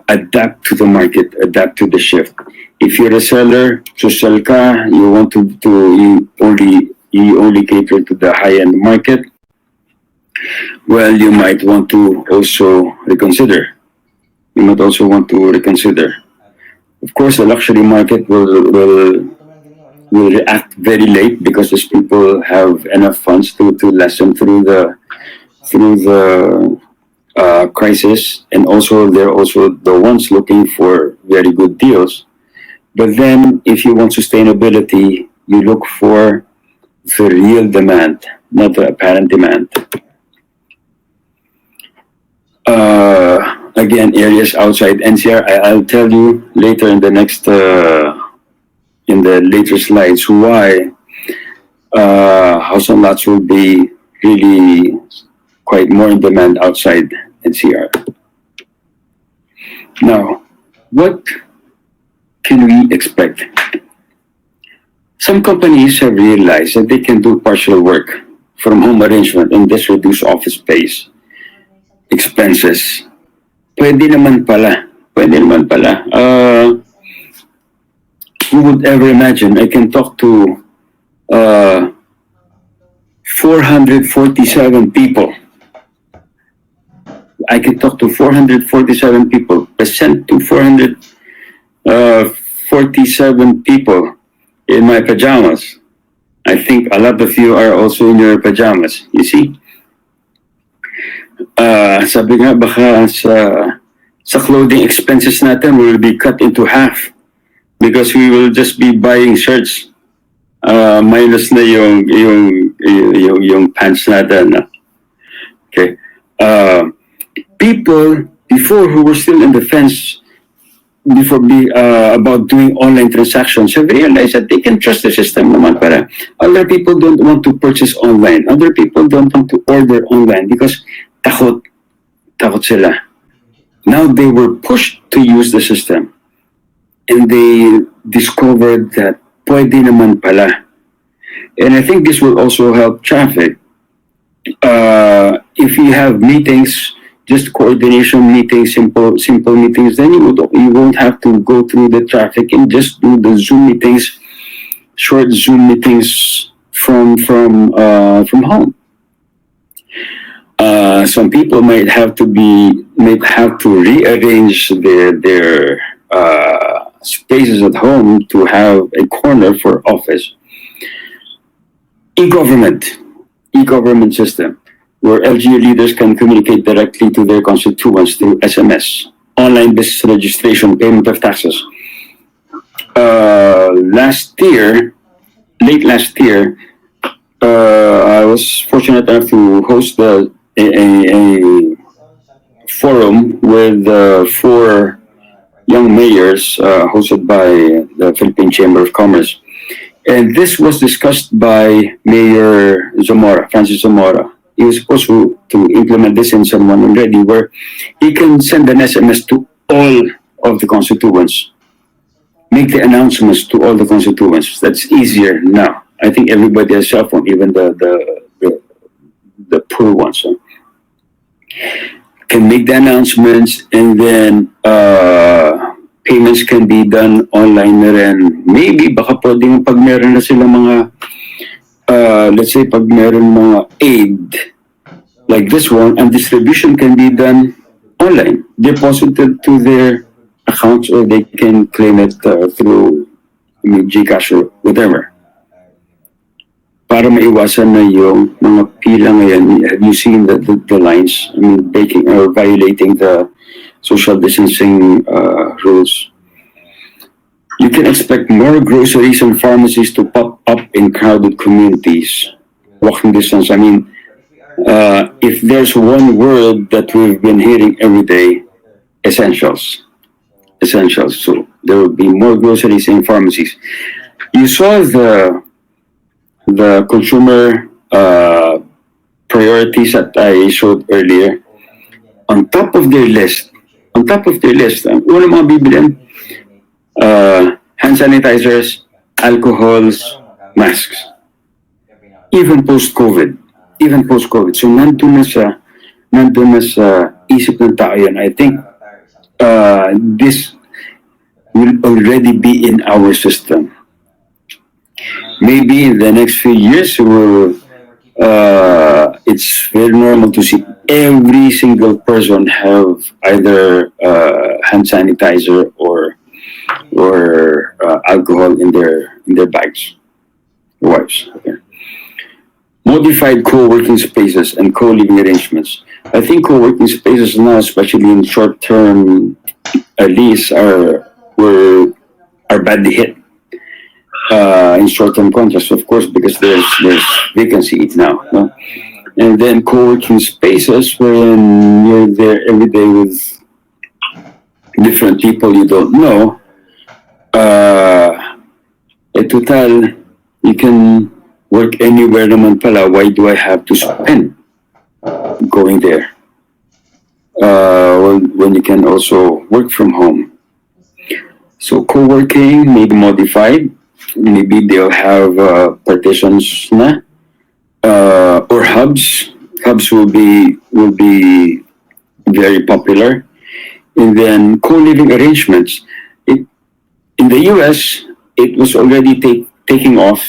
Adapt to the market, adapt to the shift. If you're a seller, so sell ka, you want to you only cater to the high end market. Well, you might want to also reconsider. You might also want to reconsider. Of course, the luxury market will react very late because these people have enough funds to lessen through the crisis, and also they're also the ones looking for very good deals. But then, if you want sustainability, you look for the real demand, not the apparent demand. Again, areas outside NCR, I'll tell you later in the later slides why house and lots will be really quite more in demand outside NCR. Now, what can we expect? Some companies have realized that they can do partial work from home arrangement and thus reduce office space, expenses. Pwede naman pala. Pwede naman pala. Who would ever imagine I can talk to uh, 447 people. I can talk to 447 people. Present to 447 people in my pajamas. I think a lot of you are also in your pajamas. You see? Sabi nga baka sa clothing expenses natin will be cut into half because we will just be buying shirts. Minus na yung pants natin. No? Okay. People before who were still in the fence about doing online transactions have realized that they can trust the system naman para other people don't want to purchase online. Other people don't want to order online because takot sila. Now they were pushed to use the system and they discovered that pwede naman pala. And I think this will also help traffic. If you have meetings, just coordination meetings, simple meetings, then you won't have to go through the traffic and just do the Zoom meetings, short Zoom meetings from home. Some people might have to rearrange their spaces at home to have a corner for office. E-government system, where LGU leaders can communicate directly to their constituents through SMS, online business registration, payment of taxes. Late last year, I was fortunate enough to host a forum with four young mayors hosted by the Philippine Chamber of Commerce. And this was discussed by Mayor Zamora, Francis Zamora. He was supposed to implement this in someone already, where he can send an SMS to all of the constituents, make the announcements to all the constituents. That's easier now. I think everybody has a cell phone, even the poor ones. So can make the announcements, and then payments can be done online na rin. Maybe baka pwedeng pag meron na sila mga let's say pag meron mga aid like this one, and distribution can be done online, deposited to their accounts, or they can claim it through GCash or whatever. Para maiwasan na yung mga pila ngayon. Have you seen the lines? I mean, breaking or violating the social distancing rules. You can expect more groceries and pharmacies to pop up in crowded communities. Walking distance. I mean, if there's one word that we've been hearing every day, essentials. Essentials. So there will be more groceries and pharmacies. You saw the consumer priorities that I showed earlier. On top of their list, ang una mga bibilihan, hand sanitizers, alcohols, masks. Even post-COVID. So nandun na sa isip ng tao yan. I think this will already be in our system. Maybe in the next few years, it's very normal to see every single person have either hand sanitizer or alcohol in their bags, wipes. Okay. Modified co-working spaces and co-living arrangements. I think co-working spaces now, especially in short-term lease, are badly hit. In short-term contracts, of course, because there's vacancy now. No? And then co-working spaces wherein you're there every day with different people you don't know. Total, you can work anywhere naman pala. Why do I have to spend going there? When you can also work from home. So co-working, maybe modified. Maybe they'll have partitions na, or hubs. Hubs will be very popular, and then co-living arrangements. In the U.S., it was already taking off,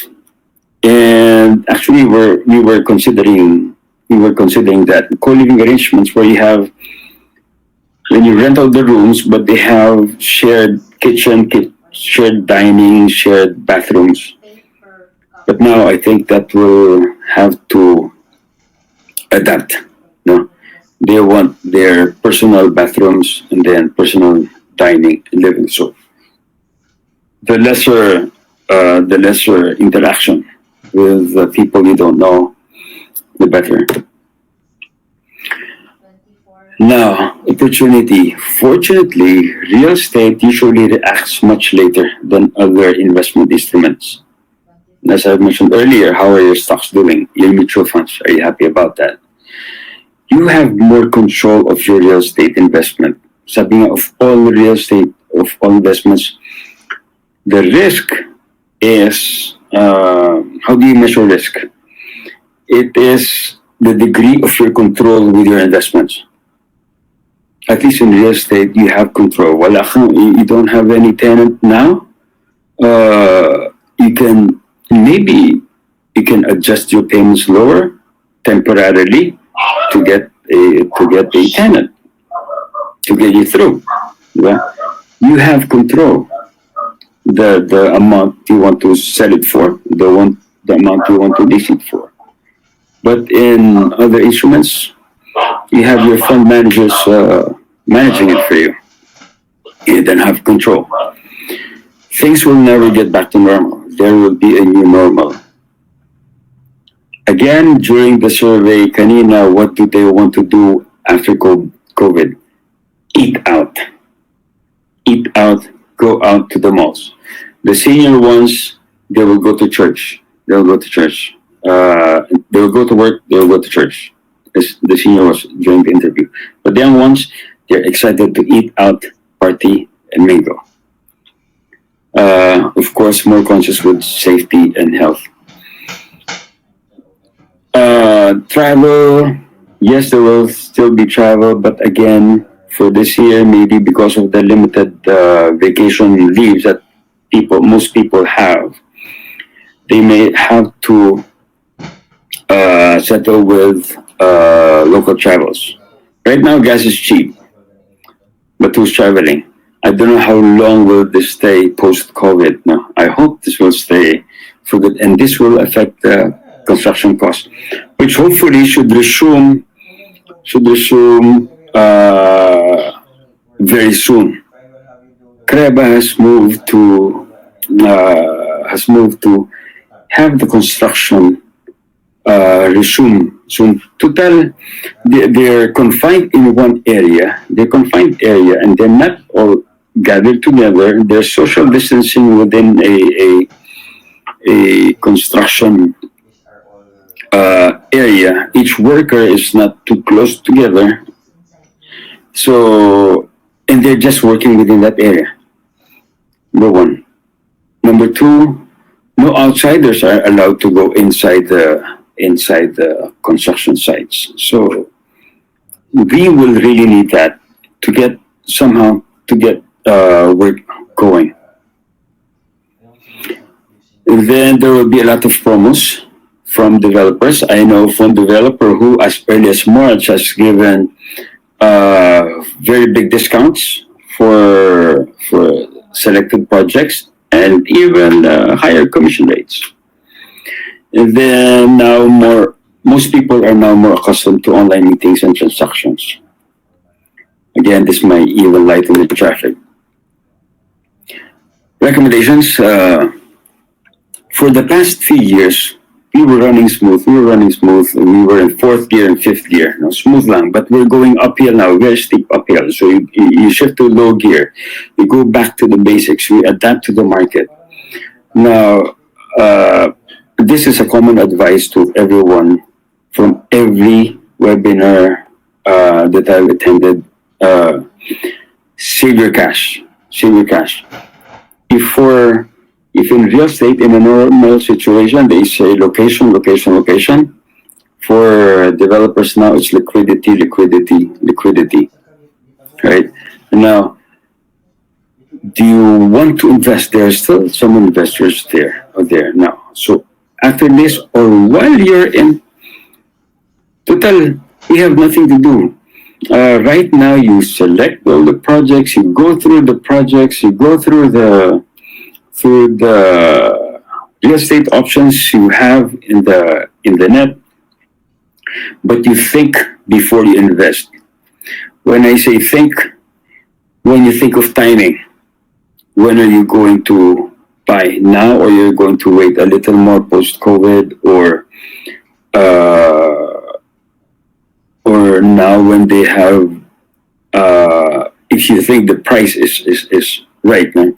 and actually we were considering that co-living arrangements where when you rent out the rooms, but they have shared kitchen, shared dining, shared bathrooms. But now I think that will have to adapt. No, They want their personal bathrooms and then personal dining and living. So the lesser interaction with the people you don't know, the better. Now, opportunity. Fortunately, real estate usually reacts much later than other investment instruments. As I mentioned earlier, how are your stocks doing? Your mutual funds, are you happy about that? You have more control of your real estate investment. Sabi nga, of all real estate, of all investments, the risk is, how do you measure risk? It is the degree of your control with your investments. At least in real estate, you have control. Wala kang, you don't have any tenant now. You can maybe you can adjust your payments lower temporarily to get a tenant to get you through. Yeah? You have control. The amount you want to sell it for, the amount you want to lease it for. But in other instruments, you have your fund managers managing it for you. You then have control. Things will never get back to normal. There will be a new normal. Again, during the survey, kanina, what do they want to do after COVID? Eat out. Eat out, go out to the malls. The senior ones, they will go to church. They'll go to church. They will go to work, they will go to church. As the senior was during the interview. But the young ones, they're excited to eat out, party, and mingle. Of course, more conscious with safety and health. Travel, yes, there will still be travel, but again, for this year, maybe because of the limited vacation leaves that most people have, they may have to settle with local travels. Right now, gas is cheap, but who's traveling? I don't know how long will this stay post-COVID. No, I hope this will stay for good, and this will affect the construction costs, which hopefully should resume very soon. Creba has moved to have the construction resume soon. Total, they're confined in one area. They're confined area, and they're not all gathered together. There's social distancing within a construction area. Each worker is not too close together. So, and they're just working within that area. Number one. Number two, no outsiders are allowed to go inside the construction sites. So we will really need that to get work going. And then there will be a lot of promos from developers. I know one developer who, as early as March, has given very big discounts for selected projects and even higher commission rates. And then most people are now more accustomed to online meetings and transactions. Again, this might even lighten the traffic. Recommendations. For the past few years, we were running smooth. And we were in fourth gear and fifth gear. No, smooth lang. But we're going uphill now, very steep uphill. So you shift to low gear. You go back to the basics. We adapt to the market. Now, this is a common advice to everyone from every webinar that I've attended. Save your cash. Save your cash. If in real estate, in a normal situation, they say location, location, location. For developers now, it's liquidity, liquidity, liquidity. Right? Now, do you want to invest? There are still some investors there now. So after this, or while you're in, total, we have nothing to do. Right now, you select all the projects, you go through the projects, you go through the real estate options you have in the net, but you think before you invest. When I say think, when you think of timing, when are you going to buy now, or you're going to wait a little more post COVID, uh, or now when they have, if you think the price is right now,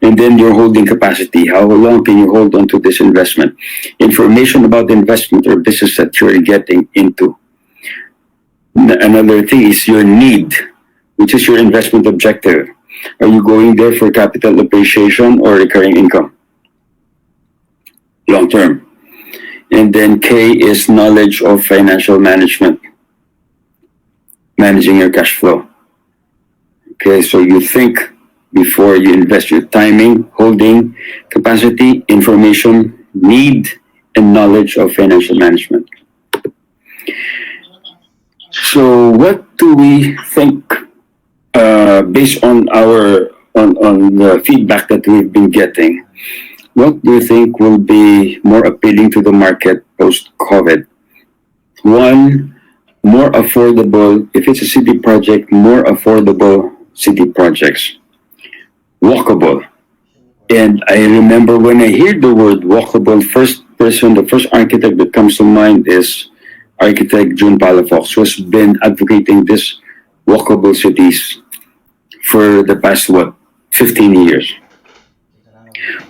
and then your holding capacity, how long can you hold on to this investment? Information about the investment or business that you're getting into. Another thing is your need, which is your investment objective. Are you going there for capital appreciation or recurring income? Long term. And then K is knowledge of financial management, managing your cash flow. Okay, so you think before you invest, your timing, holding capacity, information, need, and knowledge of financial management. So what do we think, based on on the feedback that we've been getting? What do you think will be more appealing to the market post COVID? One, more affordable, if it's a city project, more affordable city projects. Walkable. And I remember when I hear the word walkable, the first architect that comes to mind is architect June Palafox, who has been advocating this walkable cities for the past, 15 years.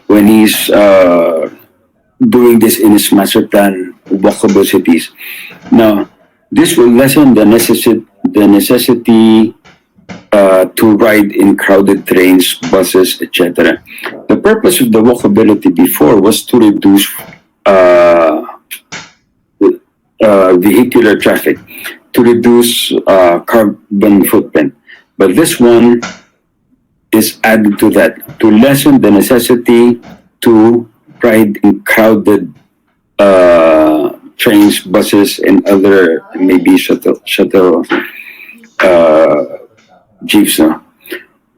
When he's doing this in his master plan, walkable cities. Now, this will lessen the necessity to ride in crowded trains, buses, etc. The purpose of the walkability before was to reduce uh, vehicular traffic, to reduce carbon footprint. But this one is added to that to lessen the necessity to ride in crowded trains, buses, and other maybe shuttle uh, jeeps. No?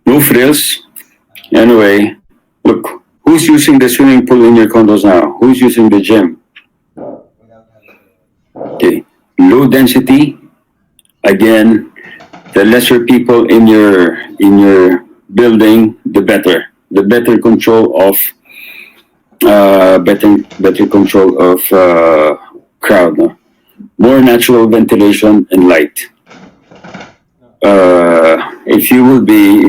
No frills. Anyway, look, who's using the swimming pool in your condos now? Who's using the gym? Okay, low density. Again, the lesser people in your building, the better. The better control of better control of crowd. No? More natural ventilation and light. If you will be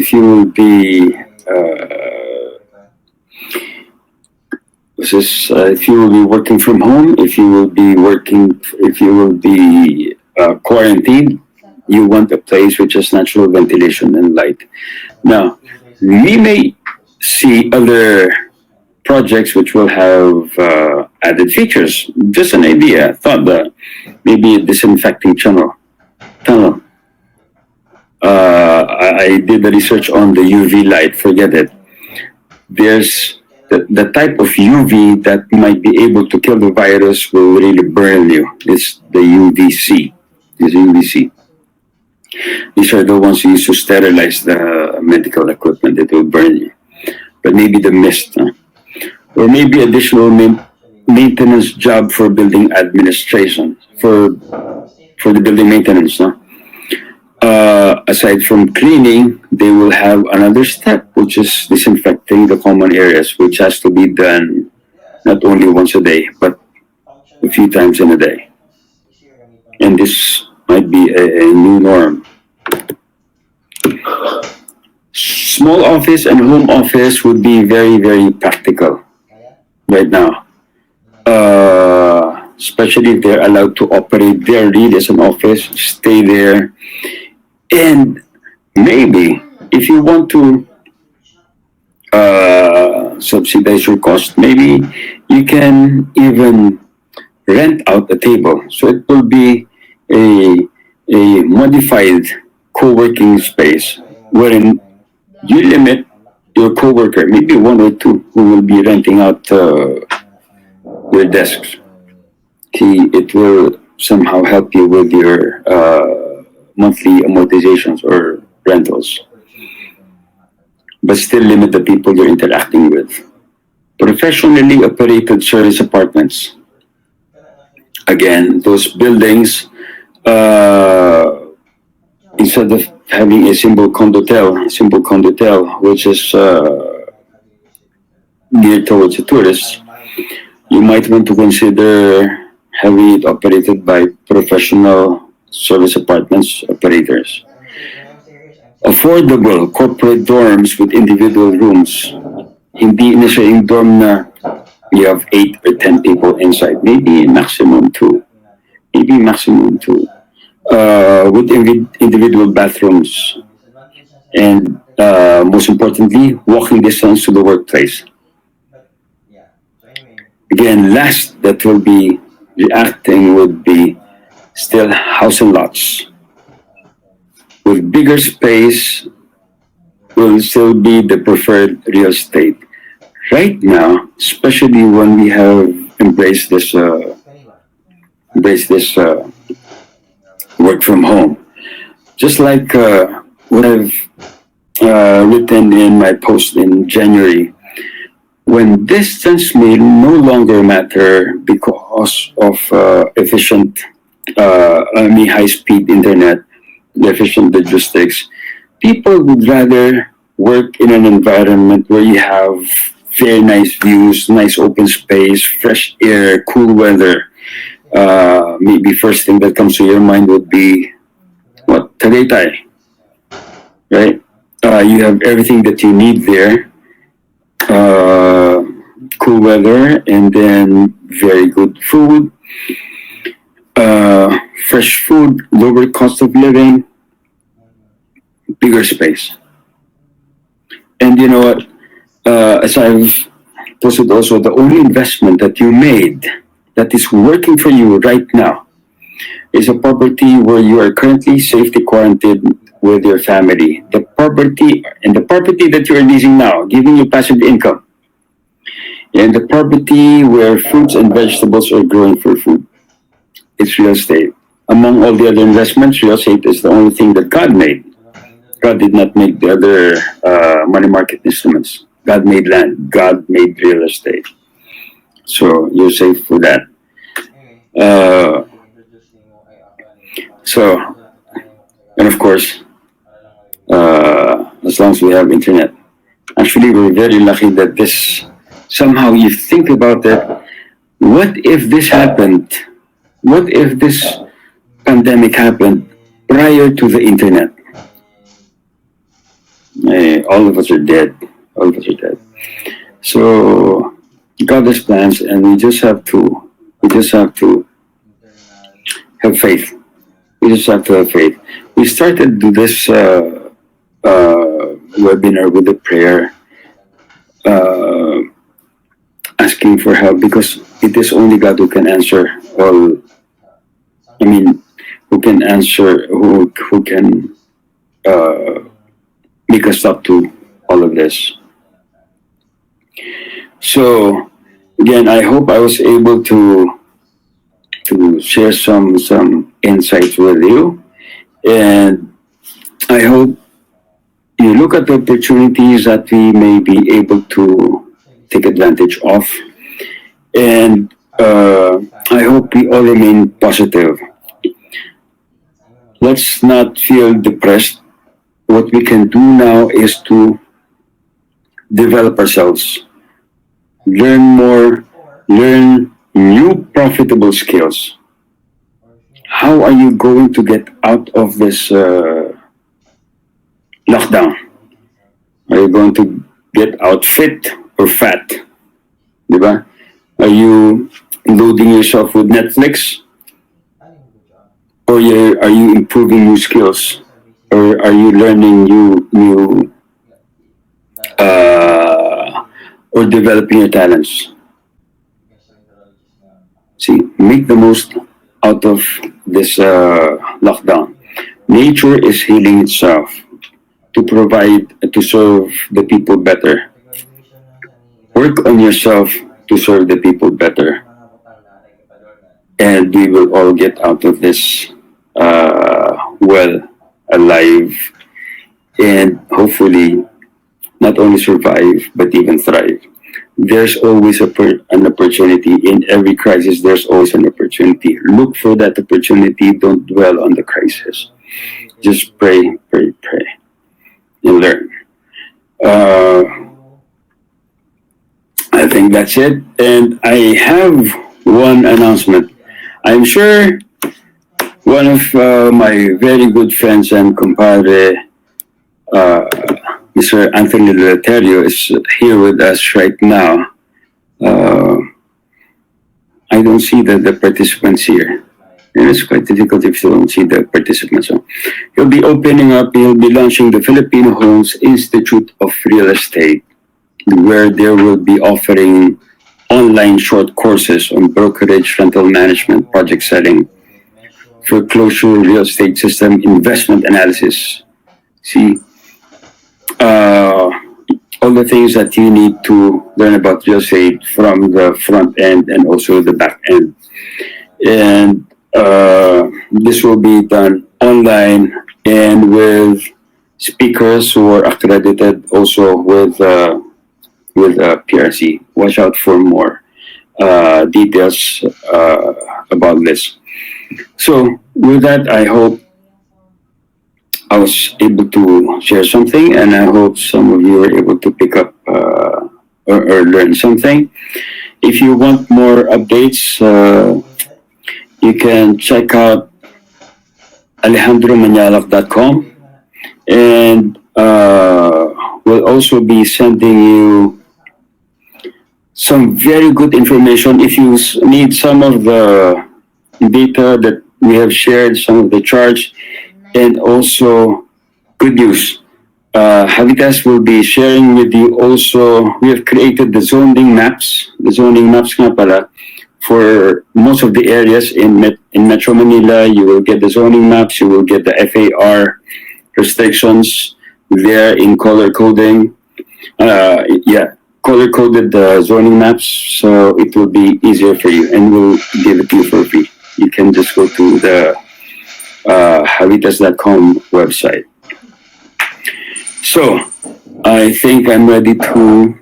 working from home, if you will be quarantined, you want a place which has natural ventilation and light. Now, we may see other projects which will have added features. Just an idea. I thought that maybe a disinfecting tunnel. I did the research on the UV light. Forget it. There's the type of UV that might be able to kill the virus will really burn you. It's the UVC. It's UVC. These are the ones used to sterilize the medical equipment that will burn you. But maybe the mist, or maybe additional maintenance job for building administration for the building maintenance. No? Aside from cleaning, they will have another step, which is disinfecting the common areas, which has to be done not only once a day, but a few times in a day. And this might be a new norm. Small office and home office would be very, very practical right now. Especially if they're allowed to operate there really as an office, stay there. And maybe if you want to subsidize your cost, maybe you can even rent out a table. So it will be a modified co-working space wherein you limit your coworker, maybe one or two, who will be renting out their desks. See, it will somehow help you with your monthly amortizations or rentals, but still limit the people you're interacting with. Professionally operated service apartments. Again, those buildings, in instead of having a simple condotel, which is geared towards the tourists, you might want to consider having it operated by professional service apartments operators. Affordable corporate dorms with individual rooms. Hindi na siya yung dorm na you have 8 or 10 people inside. Maybe maximum 2. Maybe maximum 2. With individual bathrooms. And most importantly, walking distance to the workplace. Again, last that will be reacting would be still house and lots. With bigger space will still be the preferred real estate. Right now, especially when we have embraced this work from home, just like what I've written in my post in January, when distance may no longer matter because of high-speed internet, the efficient logistics, people would rather work in an environment where you have very nice views, nice open space, fresh air, cool weather. Maybe first thing that comes to your mind would be what? Tagaytay, right? You have everything that you need there. Cool weather, and then very good food, fresh food, lower cost of living, bigger space. And you know what? As I've posted also, the only investment that you made that is working for you right now is a property where you are currently safely quarantined with your family. The property that you are leasing now, giving you passive income, and the property where fruits and vegetables are growing for food. It's real estate. Among all the other investments, real estate is the only thing that God made. God did not make the other money market instruments. God made land. God made real estate. So you're safe for that. Uh, so, and of course, as long as we have internet. Actually, we're very lucky that this, somehow you think about it, what if this happened? What if this pandemic happened prior to the internet? All of us are dead. All of us are dead. So God has plans, and we just have to have faith. We just have to have faith. We started this webinar with a prayer, uh, asking for help because it is only God who can answer all. I mean, who can uh, make us stop to all of this. So again, I hope I was able to share some insights with you, and I hope you look at the opportunities that we may be able to take advantage of, and I hope we all remain positive. Let's not feel depressed. What we can do now is to develop ourselves, learn more, learn new profitable skills. How are you going to get out of this lockdown? Are you going to get out fit or fat? Diba? Are you loading yourself with Netflix? Or are you improving new skills? Or are you learning new or developing your talents? See, make the most out of this lockdown. Nature is healing itself to provide, to serve the people better. Work on yourself to serve the people better. And we will all get out of this well, alive, and hopefully not only survive but even thrive. There's always an opportunity in every crisis. There's always an opportunity. Look for that opportunity. Don't dwell on the crisis. Just pray, pray, pray, and learn. Uh, I think that's it. And I have one announcement. I'm sure one of my very good friends and compadre, uh, Mr. Anthony Leterio, is here with us right now. Uh, I don't see the participants here. And it's quite difficult if you don't see the participants. So he'll be opening up, he'll be launching the Filipino Homes Institute of Real Estate, where they will be offering online short courses on brokerage, rental management, project selling, foreclosure, real estate system, investment analysis. See, uh, all the things that you need to learn about real estate from the front end and also the back end. And this will be done online and with speakers who are accredited also with PRC. Watch out for more details about this. So with that, I hope I was able to share something, and I hope some of you were able to pick up or learn something. If you want more updates, you can check out alejandromanalac.com, and we'll also be sending you some very good information. If you need some of the data that we have shared, some of the charts, and also good news. Habitas will be sharing with you also, we have created the zoning maps. The zoning maps nga pala, for most of the areas in Metro Manila. You will get the zoning maps, you will get the FAR restrictions there in color coding. Color coded zoning maps, so it will be easier for you, and we'll give it to you for free. You can just go to the habitas.com website. So I think I'm ready to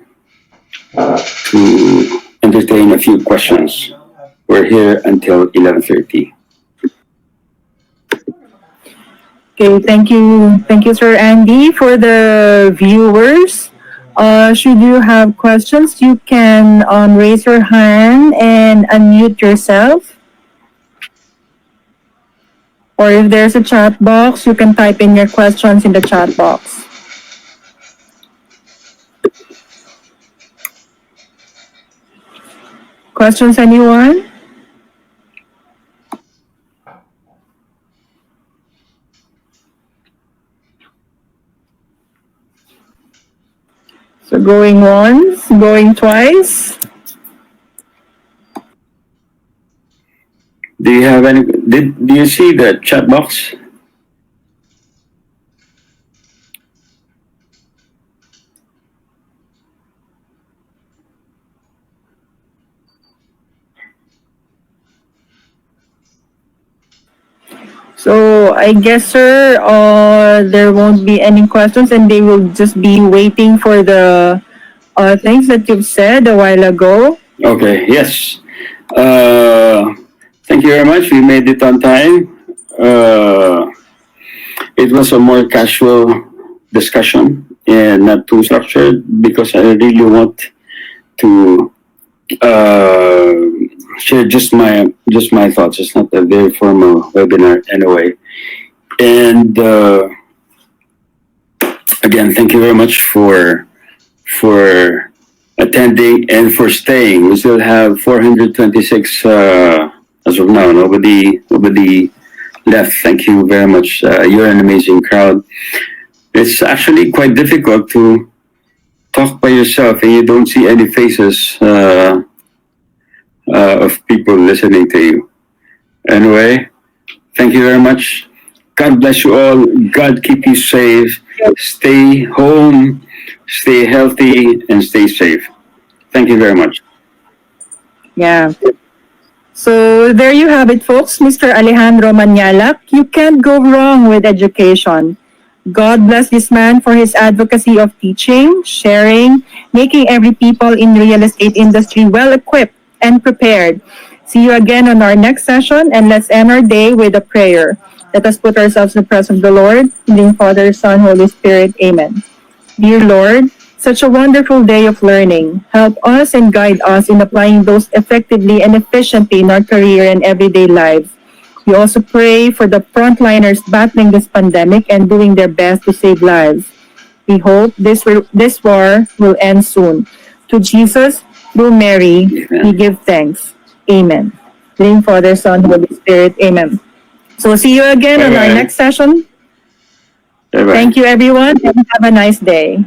entertain a few questions. We're here until 11:30. Okay, thank you, Sir Andy. For the viewers, should you have questions, you can raise your hand and unmute yourself. Or if there's a chat box, you can type in your questions in the chat box. Questions, anyone? So going once, going twice. Do you have any? Do you see the chat box? So I guess, sir, there won't be any questions, and they will just be waiting for the things that you've said a while ago. Okay. Yes. Thank you very much. We made it on time. It was a more casual discussion and not too structured, because I really want to share just my thoughts. It's not a very formal webinar anyway. And again, thank you very much for attending and for staying. We still have 426 as of now. Nobody left. Thank you very much. You're an amazing crowd. It's actually quite difficult to talk by yourself and you don't see any faces of people listening to you. Anyway, thank you very much. God bless you all. God keep you safe. Stay home, stay healthy, and stay safe. Thank you very much. Yeah. So there you have it, folks. Mr. Alejandro Manalac. You can't go wrong with education. God bless this man for his advocacy of teaching, sharing, making every people in real estate industry well equipped and prepared. See you again on our next session, and let's end our day with a prayer. Let us put ourselves in the presence of the Lord. In the name of Father, Son, Holy Spirit. Amen. Dear Lord, such a wonderful day of learning. Help us and guide us in applying those effectively and efficiently in our career and everyday lives. We also pray for the frontliners battling this pandemic and doing their best to save lives. We hope this war will end soon. To Jesus, through Mary, we Amen. give thanks. Amen. In the name of Father, Son, Holy Spirit. Amen. So see you again Bye on our bye. next session. Bye bye. Thank you, everyone, and have a nice day.